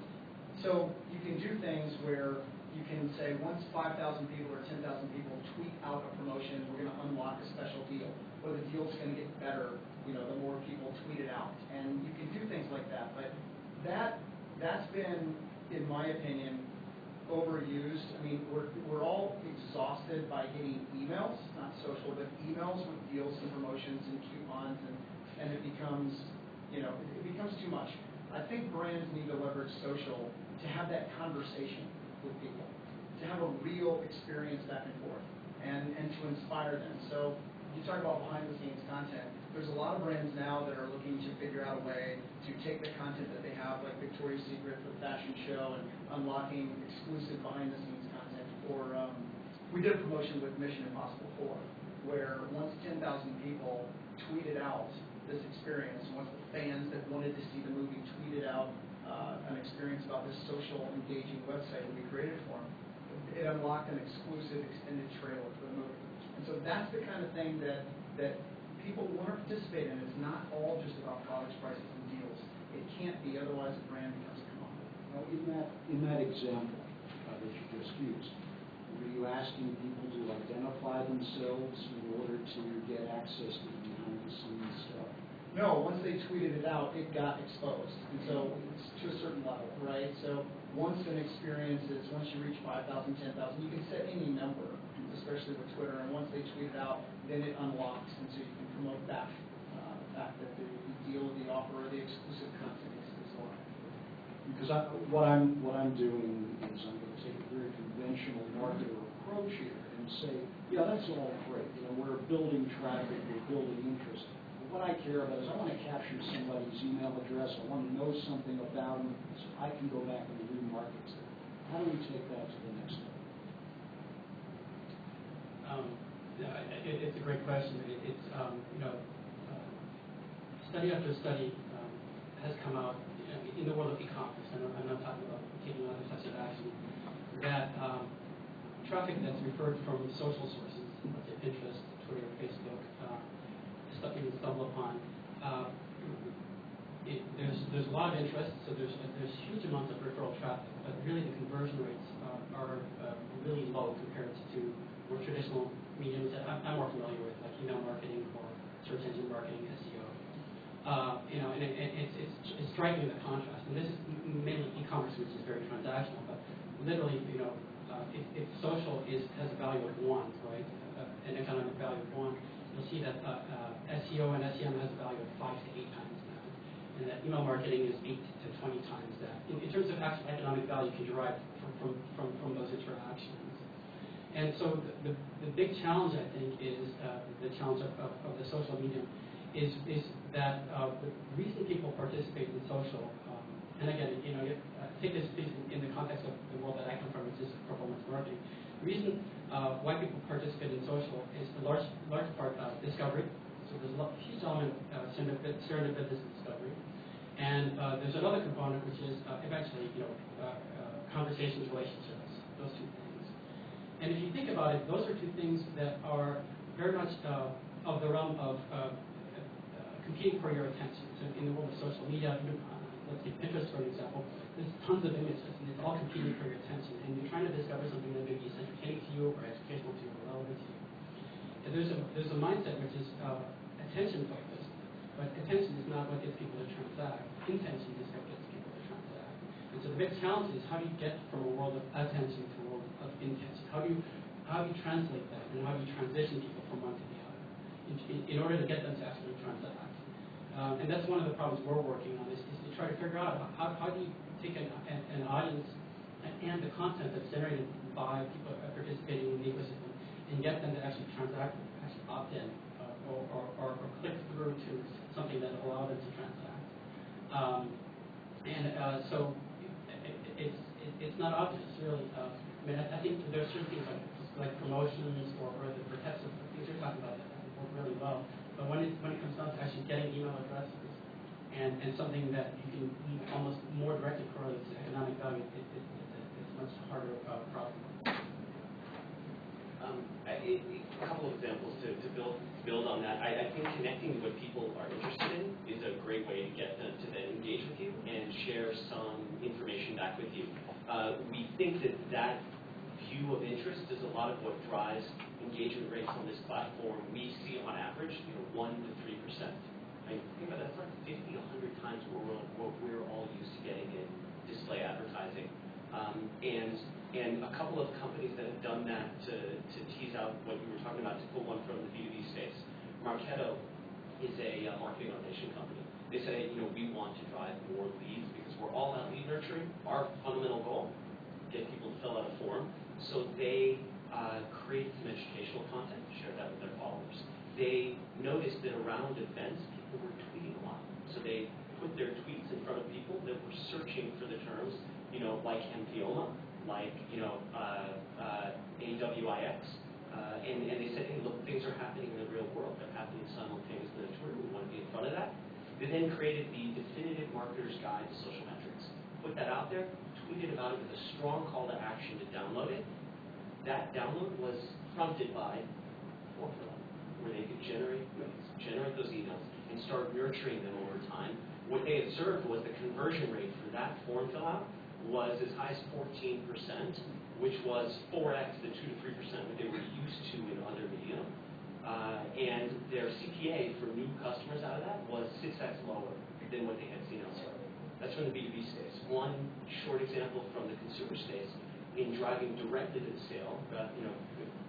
So you can do things where you can say once 5,000 people or 10,000 people tweet out a promotion, we're going to unlock a special deal, or the deal's going to get better, the more people tweet it out. And you can do things like that, but that's been, in my opinion, overused. I mean, we're all exhausted by getting emails, not social, but emails with deals and promotions and coupons, and it becomes, it becomes too much. I think brands need to leverage social to have that conversation with people, to have a real experience back and forth, and to inspire them. So you talk about behind-the-scenes content. There's a lot of brands now that are looking to figure out a way to take the content that they have, like Victoria's Secret for the fashion show, and unlocking exclusive behind-the-scenes content. Or we did a promotion with Mission Impossible 4, where once 10,000 people tweeted out this experience, once the fans that wanted to see the movie tweeted out an experience about this social engaging website that we created for them, it unlocked an exclusive extended trailer for the movie. And so that's the kind of thing that people want to participate in. It's not all just about products, prices, and deals. It can't be, otherwise the brand becomes a commodity. Now, in that example that you just used, were you asking people to identify themselves in order to get access to the behind-the-scenes stuff? No, once they tweeted it out, it got exposed. And so it's to a certain level, right? So once an experience is, once you reach 5,000, 10,000, you can set any number, especially with Twitter, and once they tweet it out, then it unlocks, and so you can promote that, the fact that the deal, the offer, or the exclusive content is live. Because what I'm doing is I'm going to take a very conventional marketer approach here and say, yeah, that's all great. We're building traffic, we're building interest. But what I care about is I want to capture somebody's email address. I want to know something about them so I can go back and remarket to them. How do we take that to the next level? It's a great question. Study after study has come out in the world of e-commerce, and I'm not talking about taking other types of action, that traffic that's referred from social sources, let's say Pinterest, Twitter, Facebook, stuff you can stumble upon, there's a lot of interest, so there's huge amounts of referral traffic, but really the conversion rates are really low compared to more traditional mediums that I'm more familiar with, like email marketing or search engine marketing, SEO. And it's striking the contrast. And this is mainly e-commerce, which is very transactional. But literally, if social has a value of 1, right, an economic value of 1, you'll see that SEO and SEM has a value of 5 to 8 times that, and that email marketing is 8 to 20 times that. In terms of actual economic value, you can derive from those interactions. And so the big challenge, I think, is the challenge of the social medium is that the reason people participate in social, and again, take this in the context of the world that I come from, which is performance marketing. The reason why people participate in social is in large part discovery. So there's a huge element of serendipitous discovery, and there's another component which is eventually, conversations, relationships, those two things. And if you think about it, those are two things that are very much of the realm of competing for your attention. So in the world of social media, let's take Pinterest for an example, there's tons of images, and it's all competing for your attention. And you're trying to discover something that maybe is entertaining to you, or educational to you, or relevant to you. And there's a mindset which is attention focused, but attention is not what gets people to transact. Intention is what gets people to transact. And so the big challenge is how do you get from a world of attention to a world of intention? How do you translate that, and how do you transition people from one to the other in order to get them to actually transact? And that's one of the problems we're working on is to try to figure out how do you take an audience and the content that's generated by people participating in the ecosystem and get them to actually transact, actually opt in, or click through to something that will allow them to transact. So it's not obvious, really. I mean, I think there's certain things like promotions or the types of things you're talking about that work really well. But when it comes down to actually getting email addresses and something that you can almost more directly correlate to economic value, it's a much harder problem. A couple of examples to build on that. I think connecting what people are interested in is a great way to get them to then engage with you and share some information back with you. We think that view of interest is a lot of what drives engagement rates on this platform. We see on average, 1 to 3%. I think about that's like 50, 100 times what we're all used to getting in display advertising. And a couple of companies that have done that to tease out what you were talking about, to pull one from the B2B space. Marketo is a marketing automation company. They say, we want to drive more leads because we're all about lead nurturing. Our fundamental goal, get people to fill out a form. So they create some educational content, share that with their followers. They noticed that around events, people were tweeting a lot. So they put their tweets in front of people that were searching for the terms, like OMMA, like, AWIX. And they said, hey, look, things are happening in the real world. They're happening simultaneously on Twitter. We want to be in front of that. They then created the Definitive Marketer's Guide to Social Metrics. Put that out there, tweeted about it with a strong call to action to download it. That download was prompted by form fill-out, where they could generate those emails and start nurturing them over time. What they observed was the conversion rate for that form fill-out was as high as 14%, which was 4x the 2 to 3% that they were used to in other media. And their CPA for new customers out of that was 6x lower than what they had seen elsewhere. That's from the B2B space. One short example from the consumer space in driving directly to the sale,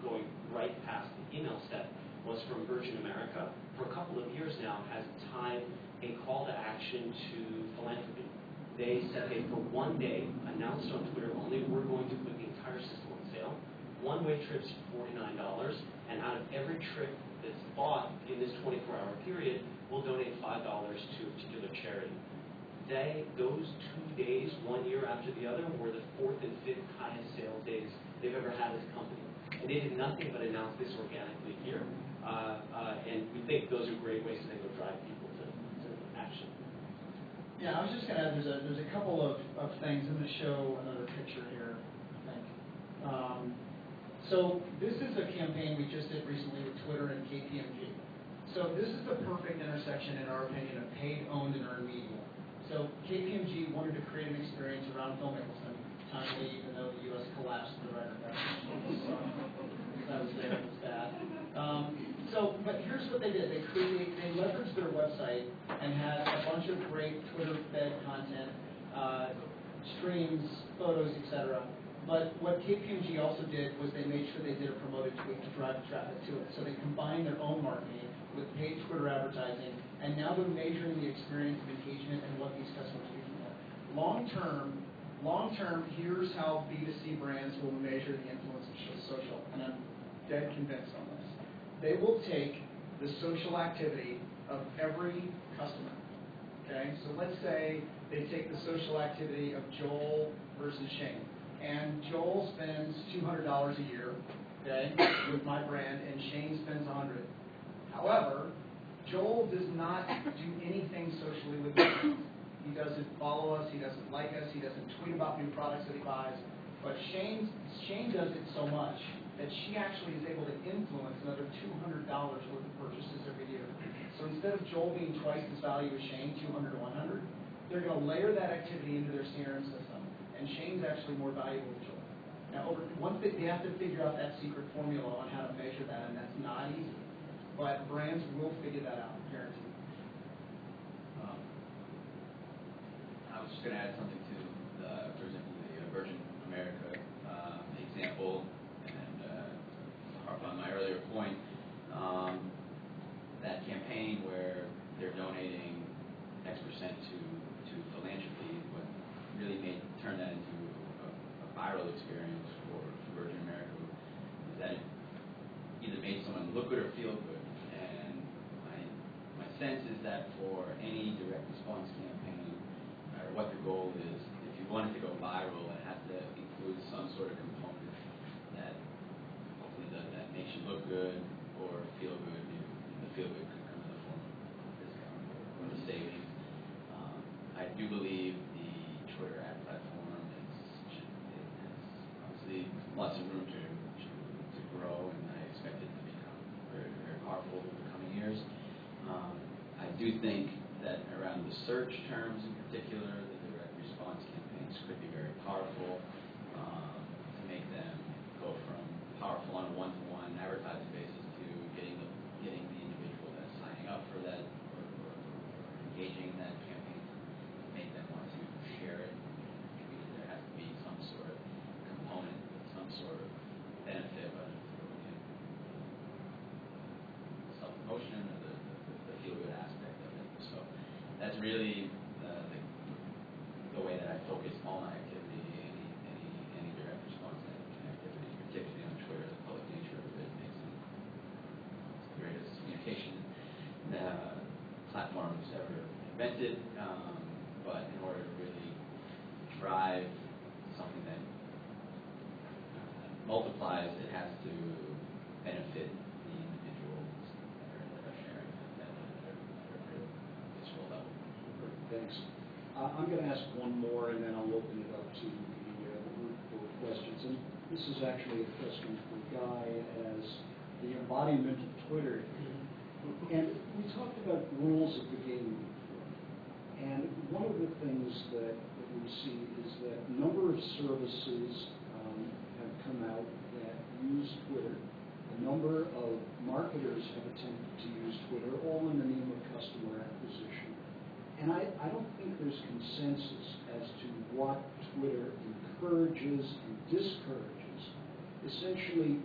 going right past the email step, was from Virgin America. For a couple of years now, has tied a call to action to philanthropy. They said, hey, for one day, announced on Twitter only, we're going to put the entire system on sale. One-way trips for $49, and out of every trip that's bought in this 24-hour period, we'll donate $5 to a particular charity. Those 2 days, 1 year after the other, were the 4th and 5th highest sales days they've ever had as a company. And they did nothing but announce this organically here. And we think those are great ways to drive people to action. Yeah, I was just going to add, there's a couple of things. I'm going to show another picture here, I think. So this is a campaign we just did recently with Twitter and KPMG. So this is the perfect intersection, in our opinion, of paid, owned, and earned media. So KPMG wanted to create an experience around Phil Mickelson, timely, even though the U.S. collapsed the record definition. That was there, it was bad. But here's what they did. They leveraged their website and had a bunch of great Twitter-fed content, streams, photos, etc. But what KPMG also did was they made sure they did a promoted tweet to drive traffic to it. So they combined their own marketing with paid Twitter advertising, and now they're measuring the experience of engagement and what these customers do from there. Long term, here's how B2C brands will measure the influence of social, and I'm dead convinced on this. They will take the social activity of every customer. Okay, so let's say they take the social activity of Joel versus Shane, and Joel spends $200 a year, okay, with my brand, and Shane spends $100. However, Joel does not do anything socially with me. He doesn't follow us, he doesn't like us, he doesn't tweet about new products that he buys. But Shane does it so much that she actually is able to influence another $200 worth of purchases every year. So instead of Joel being twice as valuable as Shane, 200 to 100, they're going to layer that activity into their CRM system, and Shane's actually more valuable than Joel. Now, they have to figure out that secret formula on how to measure that, and that's not easy. But brands will figure that out, guaranteed. I was just going to add something to the Virgin America example, and to harp on my earlier point, that campaign where they're donating X% to philanthropy, what really turned that into a viral experience for Virgin America is that it either made someone look good or feel good. And my sense is that for any direct response campaign, no matter what the goal is, if you want it to go viral, it has to include some sort of component that hopefully that makes you look good or feel good. The feel good could come in the form of discount or the savings. I do believe the Twitter ad platform has obviously lots of room to grow, and I expect it to become very, very powerful in the coming years. I do think that around the search terms in particular, the direct response campaigns could be very powerful to make them go from powerful on a one-to-one advertising basis to getting the individual that's signing up for that or engaging in that campaign to make them want to share it. There has to be some sort of component, some sort of benefit, whether it's self-promotion or the feel-good aspect of it. So that's really the way that I focus all my activity, any direct response activity, particularly on Twitter. The public nature of it makes it the greatest communication platform was ever invented. But in order to really drive something that multiplies, it has to benefit the individuals that are sharing that at a visceral level. Thanks. I'm going to ask one more, and then I'll open it up to the group for questions. And this is actually a question for Guy as the embodiment of Twitter. And we talked about rules of the game before. And one of the things that we see is that a number of services have come out that use Twitter. A number of marketers have attempted to use Twitter, all in the name of customer acquisition. And I don't think there's consensus as to what Twitter encourages and discourages. Essentially,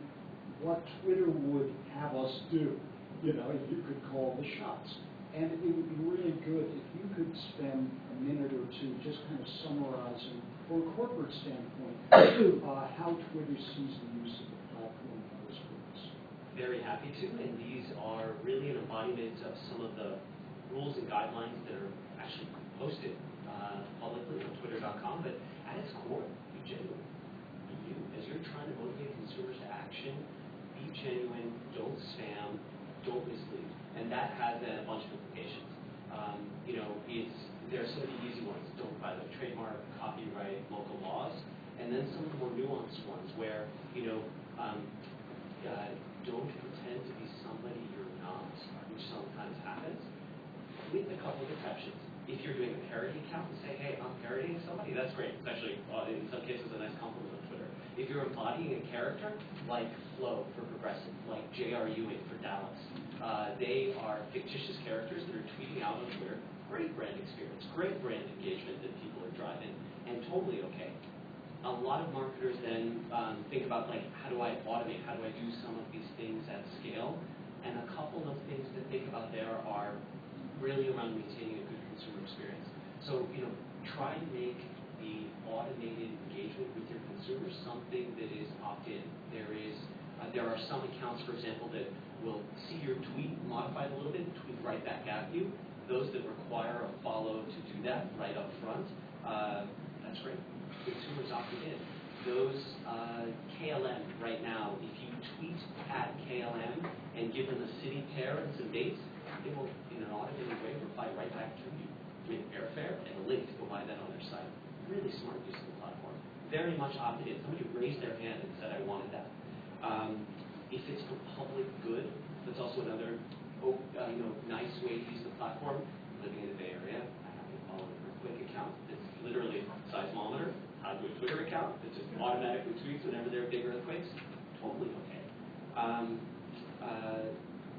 what Twitter would have us do, if you could call the shots. And it would be really good if you could spend a minute or two just kind of summarizing, from a corporate standpoint, how Twitter sees the use of the platform for this purpose. Very happy to, and these are really an embodiment of some of the rules and guidelines that are actually posted publicly on twitter.com, but at its core, be genuine. Be you. As you're trying to motivate consumers to action, be genuine, don't spam, don't mislead. And that has then a bunch of implications. There are some of the easy ones. Don't violate trademark, copyright, local laws, and then some of the more nuanced ones where, don't pretend to be somebody you're not, which sometimes happens, with a couple of exceptions. If you're doing a parody account and say, hey, I'm parodying somebody, that's great. It's actually, in some cases, a nice compliment on Twitter. If you're embodying a character, like Flo for Progressive, like J.R. Ewing for Dallas, they are fictitious characters that are tweeting out on Twitter. Great brand experience, great brand engagement that people are driving, and totally okay. A lot of marketers then think about, how do I automate? How do I do some of these things at scale? And a couple of things to think about there are really around maintaining a good consumer experience. So, try to make the automated engagement with your consumers something that is opt-in. There are some accounts, for example, that will see your tweet modified a little bit, tweet right back at you. Those that require a follow to do that right up front, that's great. Consumers opted in. Those KLM right now, if you tweet at KLM and give them a city pair and some dates, they will, in an automated way, reply right back to you with airfare and a link to go buy that on their site. Really smart use of the platform. Very much opted in. Somebody raised their hand and said, I wanted that. If it's for public good, that's also another nice way to use the platform. Living in the Bay Area, I happen to follow an earthquake account. It's literally a seismometer. I do a Twitter account that just automatically tweets whenever there are big earthquakes. Totally okay.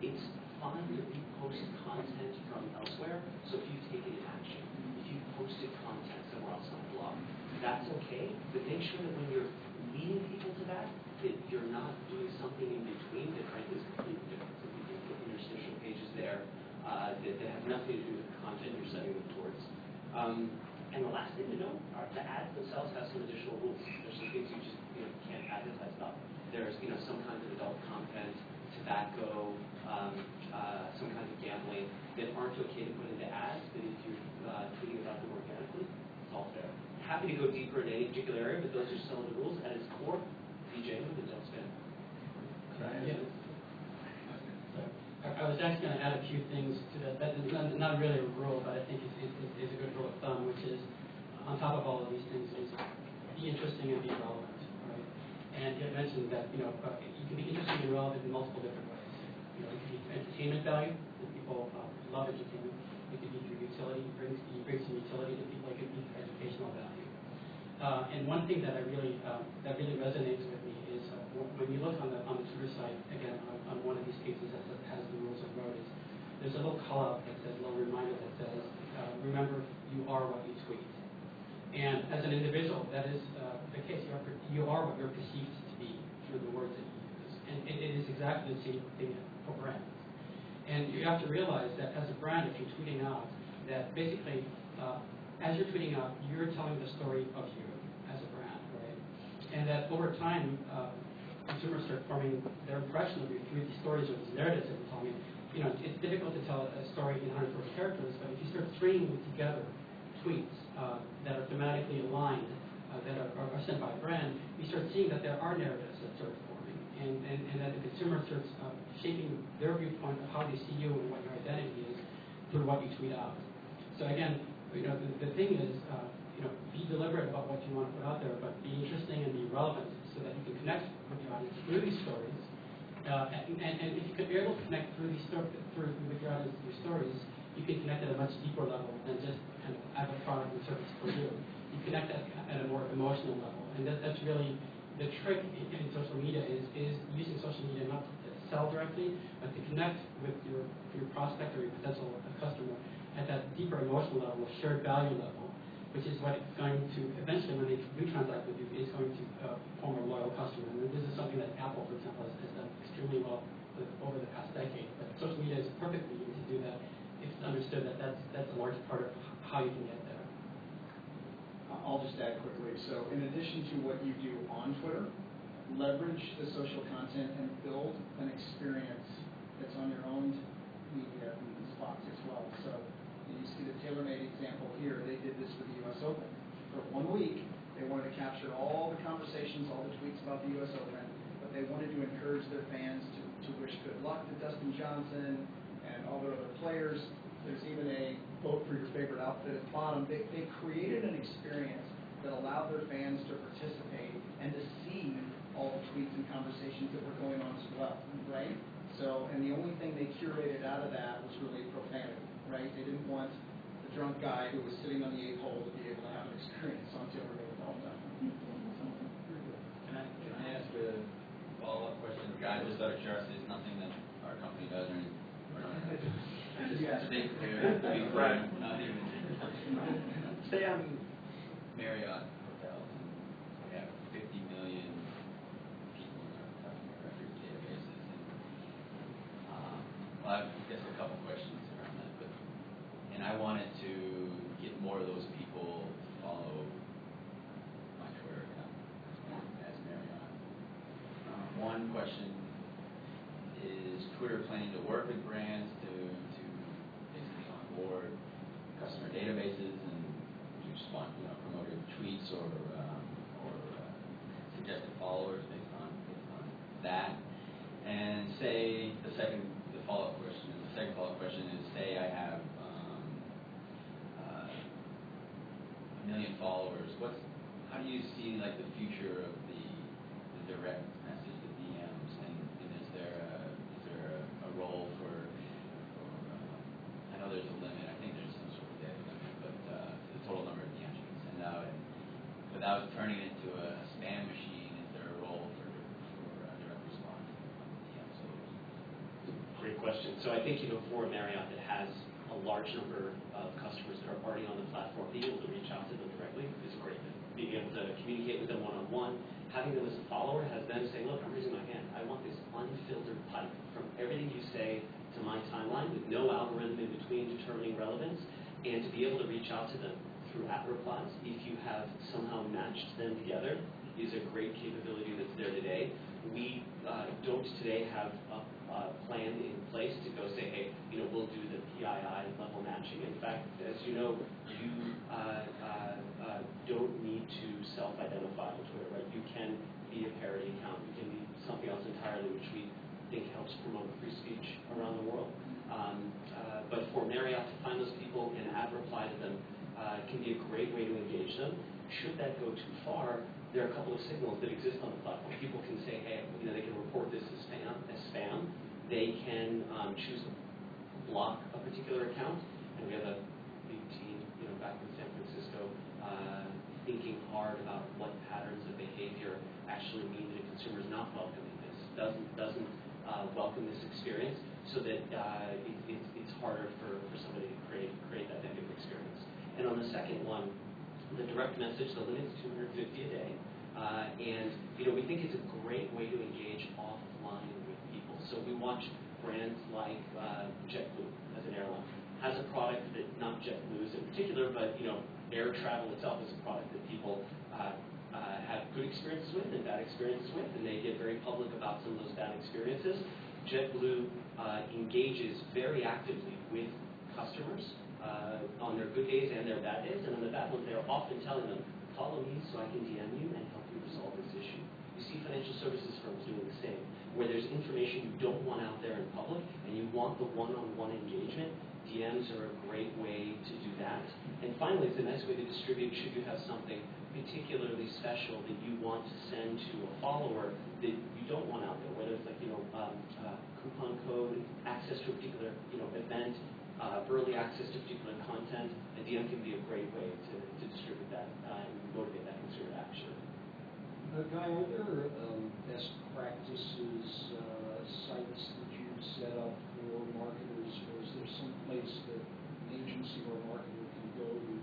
It's fine to repost content from elsewhere. So if you've taken action, if you've posted content somewhere else on the blog, that's okay, but make sure that when you're leading people to that you're not doing something in between that frankly is completely different. So you can put interstitial pages there that have nothing to do with the content you're setting them towards. And the last thing to know are the ads themselves have some additional rules. There's some things you just can't advertise about. There's some kinds of adult content, tobacco, some kinds of gambling that aren't okay to put into ads, but if you're tweeting about them organically, it's all fair. Happy to go deeper in any particular area, but those are some of the rules. At its core, DJ with adult spin. Yeah. I was actually going to add a few things to that. That is not really a rule, but I think it's a good rule of thumb, which is, on top of all of these things, is be interesting and be relevant, right? And you mentioned that, you can be interesting and relevant in multiple different ways. It could be entertainment value, and people love entertainment. It could be through utility, you bring some utility to people. It could be through educational value. And one thing that really resonates with me is when you look on the Twitter site, again, on one of these pages that has the rules of the road, there's a little call out that says, a little reminder that says, remember, you are what you tweet. And as an individual, that is the case. You are what you're perceived to be through the words that you use. And it is exactly the same thing for brands. And you have to realize that as a brand, if you're tweeting out, that basically, as you're tweeting out, you're telling the story of you as a brand, right? And that over time, consumers start forming their impression of you through these stories or these narratives that you're telling. It's difficult to tell a story in 140 characters, but if you start stringing together tweets that are thematically aligned, that are sent by a brand, you start seeing that there are narratives that start forming, and that the consumer starts shaping their viewpoint of how they see you and what your identity is through what you tweet out. So again, the thing is, be deliberate about what you want to put out there, but be interesting and be relevant so that you can connect with your audience through these stories. And if you could be able to connect through these with your audience through stories, you can connect at a much deeper level than just kind of have a product and service for you. You connect at a more emotional level, and that's really the trick in social media is using social media not to sell directly, but to connect with your prospect or your potential customer at that deeper emotional level, shared value level, which is what it's going to eventually, when they retransact with you, is going to form a loyal customer. And this is something that Apple, for example, has done extremely well over the past decade. But social media is perfectly easy to do that if it's understood that that's a large part of how you can get there. I'll just add quickly. So in addition to what you do on Twitter, leverage the social content and build an experience that's on your own media spots as well. So you see the TaylorMade example here. They did this for the U.S. Open. For 1 week, they wanted to capture all the conversations, all the tweets about the U.S. Open, but they wanted to encourage their fans to wish good luck to Dustin Johnson and all their other players. There's even a vote for your favorite outfit at the bottom. They created an experience that allowed their fans to participate and to see all the tweets and conversations that were going on as well, right? So, and the only thing they curated out of that was really profanity, right? They didn't want the drunk guy who was sitting on the 8th hole to be able to have an experience on TaylorMade all the time. Can I ask a follow-up question? Guys, just out of curiosity, it's nothing that our company does or just to be clear, not even. Say I'm Marriott Hotels, and we have 50 million people in our customer record databases, and well, I guess a couple questions around that, and I wanted to get more of those people to follow my Twitter account as Marriott. One question is Twitter planning to work with brands to basically onboard customer databases and do promoted tweets or suggested followers based on that? And say the second follow-up question is say I have 1 million followers. How do you see like the future of the direct message, the DMs, and is there a role for I know there's a limit. I think there's some sort of data limit, but the total number of DMs you can send out, and without turning it into a spam machine, is there a role for direct response on the DMs? Great question. So I think, for Marriott that has a large number of customers that are already on the platform, being able to reach out to them directly is great. Being able to with them one-on-one. Having them as a follower has them saying, look, I'm raising my hand. I want this unfiltered pipe from everything you say to my timeline with no algorithm in between determining relevance, and to be able to reach out to them through at replies, if you have somehow matched them together, is a great capability that's there today. We don't today have a plan in place to go say, hey, we'll do the PII level matching. In fact, as you know, you don't need to self-identify on Twitter, right? You can be a parody account. You can be something else entirely, which we think helps promote free speech around the world. But for Marriott to find those people and ad reply to them can be a great way to engage them. Should that go too far, there are a couple of signals that exist on the platform. People can say, hey, they can report this as spam. They can choose to block a particular account, and we have a big team, back in San Francisco, thinking hard about what patterns of behavior actually mean that a consumer is not welcoming this, doesn't welcome this experience, so that it's harder for somebody to create that negative experience. And on the second one, the direct message, the limit's 250 a day, and we think it's a great way to engage offline with people. So we watch brands like JetBlue as an airline has a product that, not JetBlue's in particular, but air travel itself is a product that people have good experiences with and bad experiences with, and they get very public about some of those bad experiences. JetBlue engages very actively with customers on their good days and their bad days, and on the bad ones, they're often telling them, follow me so I can DM you and help you resolve this issue. You see financial services firms doing the same, where there's information you don't want out there in public, and you want the one-on-one engagement. DMs are a great way to do that. And finally, it's a nice way to distribute should you have something particularly special that you want to send to a follower that you don't want out there, whether it's like, coupon code, access to a particular, event, early access to particular content. A DM can be a great way to distribute that and motivate that consumer to action. Guy, are there best practices, sites that you've set up for marketers, or is there some place that an agency or a marketer can go to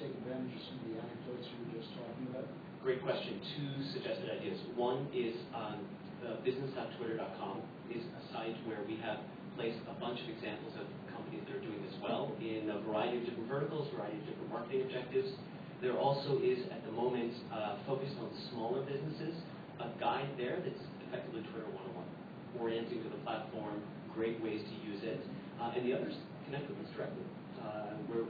take advantage of some of the anecdotes you were just talking about? Great question. Two suggested ideas. One is business.twitter.com is a site where we have placed a bunch of examples of companies that are doing this well in a variety of different verticals, variety of different marketing objectives. There also is, at the moment, focused on smaller businesses, a guide there that's effectively Twitter 101, orienting to the platform, great ways to use it. And the others connect with us directly.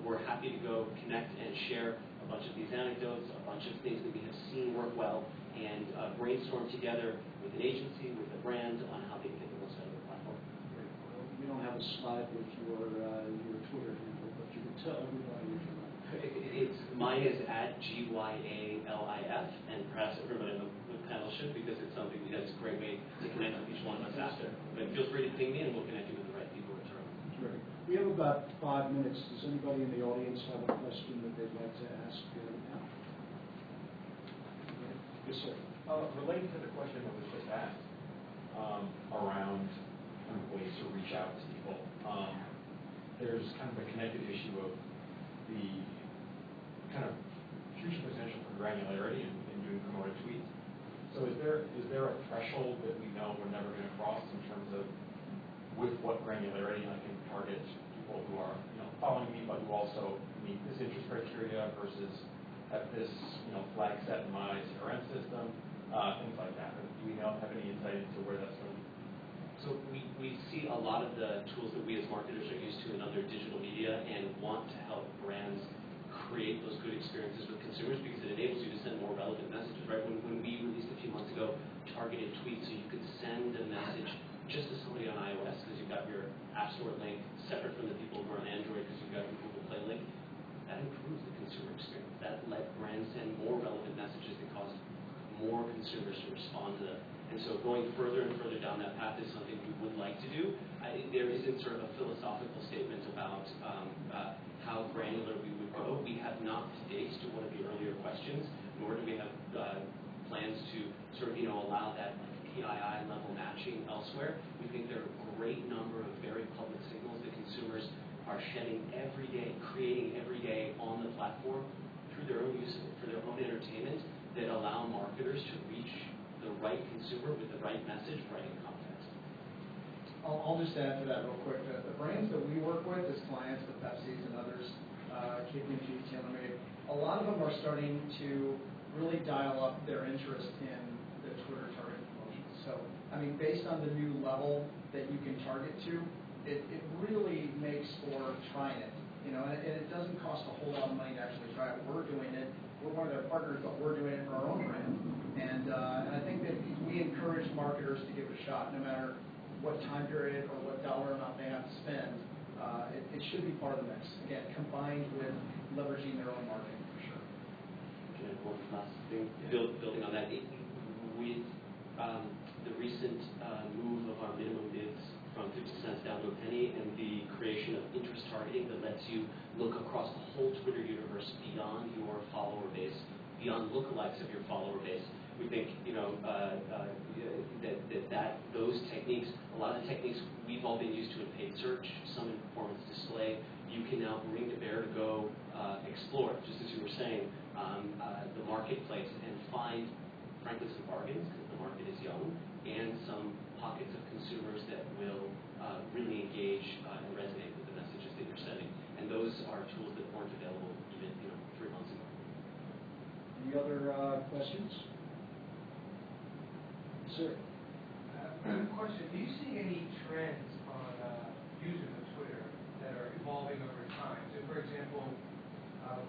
We're happy to go connect and share a bunch of these anecdotes, a bunch of things that we have seen work well, and brainstorm together with an agency, with a brand, on how they can get the most out of the platform. Great. Well, we don't have a slide with your Twitter handle, but you can tell everybody if you want. Mine is at GYALIF, and perhaps everybody on the panel should, because it's something that's a great way to connect with each one of us after. But feel free to ping me, and we'll connect you with the right people in turn. Terrific. We have about 5 minutes. Does anybody in the audience have a question that they'd like to ask now? Yes, sir. Related to the question that was just asked around kind of ways to reach out to people, there's kind of a connected issue of the kind of future potential for granularity in doing promoted tweets. So is there a threshold that we know we're never going to cross in terms of with what granularity I can target people who are following me but who also meet this interest criteria versus have this flag set in my CRM system, things like that? Do we have any insight into where that's going? So we see a lot of the tools that we as marketers are used to in other digital media and want to help brands create those good experiences with consumers because it enables you to send more relevant messages, right? When we released a few months ago targeted tweets, so you could send a message just to somebody on iOS because you've got your App Store link separate from the people who are on Android because you've got your Google Play link, that improves the consumer experience. That let brands send more relevant messages that cause more consumers to respond to them. And so going further and further down that path is something we would like to do. There isn't sort of a philosophical statement about how granular we would go. We have not to date, to one of the earlier questions, nor do we have plans to sort of allow that PII level matching elsewhere. We think there are a great number of very public signals that consumers are shedding every day, creating every day on the platform through their own use of it, for their own entertainment, that allow marketers to reach the right consumer with the right message, right in context. I'll just add to that real quick. The brands that we work with as clients, the Pepsis and others, KPMG, TaylorMade, a lot of them are starting to really dial up their interest in the Twitter targeted promotions. So, I mean, based on the new level that you can target to, it really makes for trying it. You know, and it doesn't cost a whole lot of money to actually try it. We're doing it. We're one of their partners, but we're doing it for our own brand. And I think that we encourage marketers to give it a shot, no matter what time period or what dollar amount they have to spend. It should be part of the mix. Again, combined with leveraging their own marketing for sure. Okay, one last thing, building on that, with the recent move of our minimum bids from 50 cents down to a penny, and the creation of interest targeting that lets you look across the whole Twitter universe beyond your follower base, beyond lookalikes of your follower base. We think, you know, that those techniques, a lot of the techniques we've all been used to in paid search, some in performance display, you can now bring to bear to go explore, just as you were saying, the marketplace and find, frankly, some bargains, because the market is young, and some pockets of consumers that will really engage and resonate with the messages that you're sending. And those are tools that weren't available even 3 months ago. Any other questions? Sir. Question: do you see any trends on users of Twitter that are evolving over time? So, for example,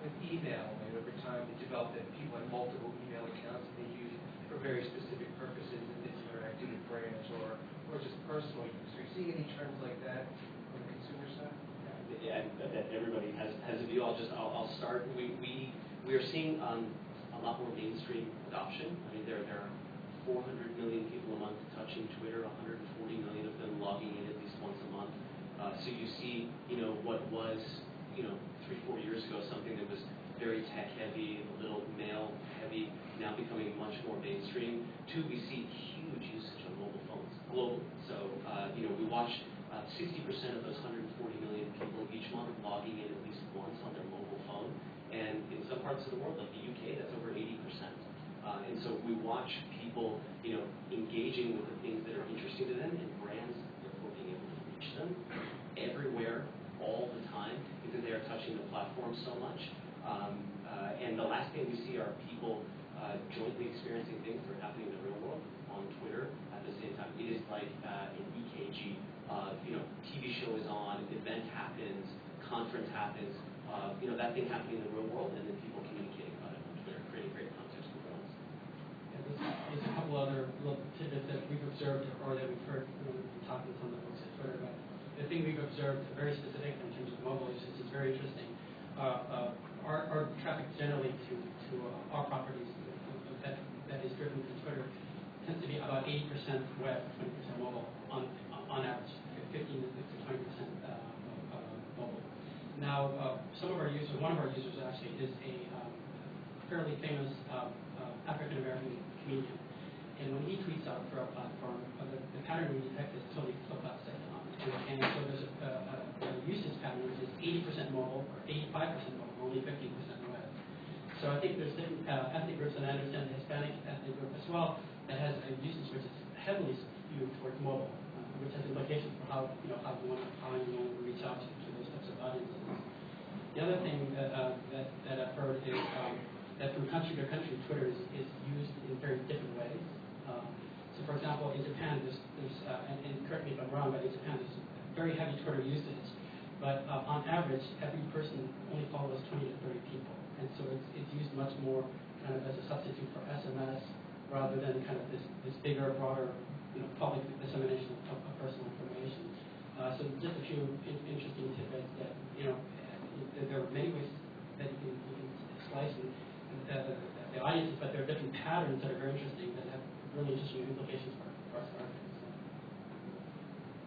with email, and over time they developed that people have multiple email accounts and they use for very specific purposes and it's interacting with brands or just personal use. Are you seeing any trends like that on the consumer side? Yeah, that everybody has a view. I'll start. We are seeing a lot more mainstream adoption. I mean, there are 400 million people a month touching Twitter, 140 million of them logging in at least once a month. So you see, what was, 3-4 years ago, something that was very tech heavy, a little male heavy, now becoming much more mainstream. 2, we see huge usage on mobile phones globally. So, we watch 60% of those 140 million people each month logging in at least once on their mobile phone. And in some parts of the world, like the UK, that's over 80%. And so we watch people, engaging with the things that are interesting to them, and brands, therefore, being able to reach them everywhere, all the time, because they are touching the platform so much. And the last thing we see are people jointly experiencing things that are happening in the real world on Twitter at the same time. It is like an EKG. TV show is on, event happens, conference happens. That thing happening in the real world, and then people communicating about it on Twitter, creating great context for brands. There's a couple other little tidbits that we've observed or that we've heard when we've been talking to some of the folks at Twitter. But the thing we've observed, very specific in terms of mobile usage, is very interesting. Our traffic generally to our properties that is driven from Twitter tends to be about 80% web, 20% mobile on average, 15 to 20% mobile. Now, one of our users actually is a fairly famous African American comedian, and when he tweets out for our platform, the pattern we detect is totally flip upside down. And so there's a usage pattern which is 80% mobile or 85% mobile, only 15% web. So I think there's different ethnic groups, and I understand the Hispanic ethnic group as well, that has a usage which is heavily skewed towards mobile, which has implications for how you want to reach out to those types of audiences. The other thing that I've heard is that from country to country, Twitter is used in very different ways. So, for example, in Japan, there's and correct me if I'm wrong, but in Japan there's very heavy Twitter usage. But on average, every person only follows 20 to 30 people, and so it's used much more kind of as a substitute for SMS rather than kind of this bigger, broader, public dissemination of personal information. So just a few interesting tidbits that there are many ways that you can slice the audiences, but there are different patterns that are very interesting that have really interesting implications for us.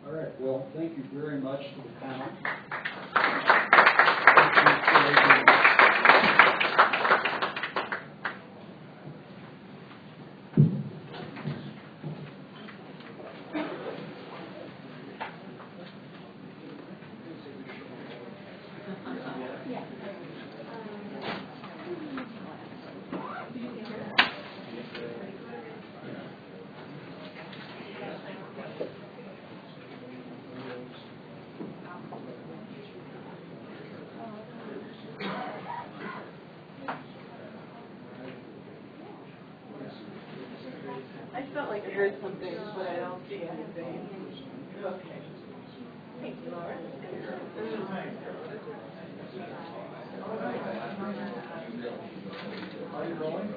All right. Well, thank you very much to the panel. felt like I heard something, but I don't see anything. Okay. Thank you, Laura. Are you rolling?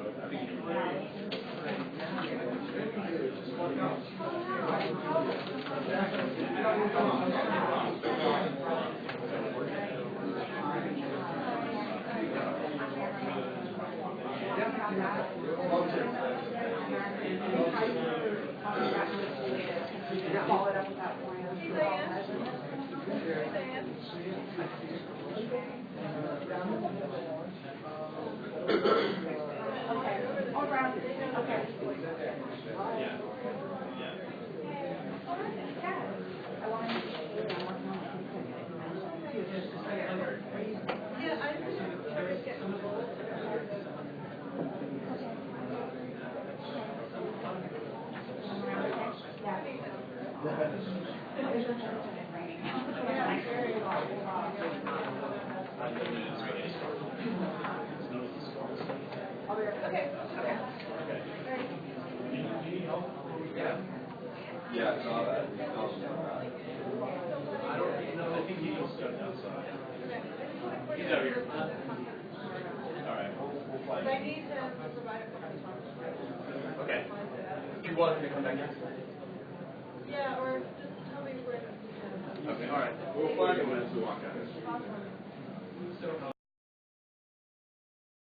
Follow it up with that plan. Okay, all around it. Okay. Yeah. Yeah. I want to yeah, I just get Yeah, I saw that. I don't know. I think he was stepped outside. He's out here. All right. We'll find I him. need to provide a Okay. Do you want him to come back next? yeah, or just tell me where to. Okay. All right. We'll find him as we walk out. Awesome. So.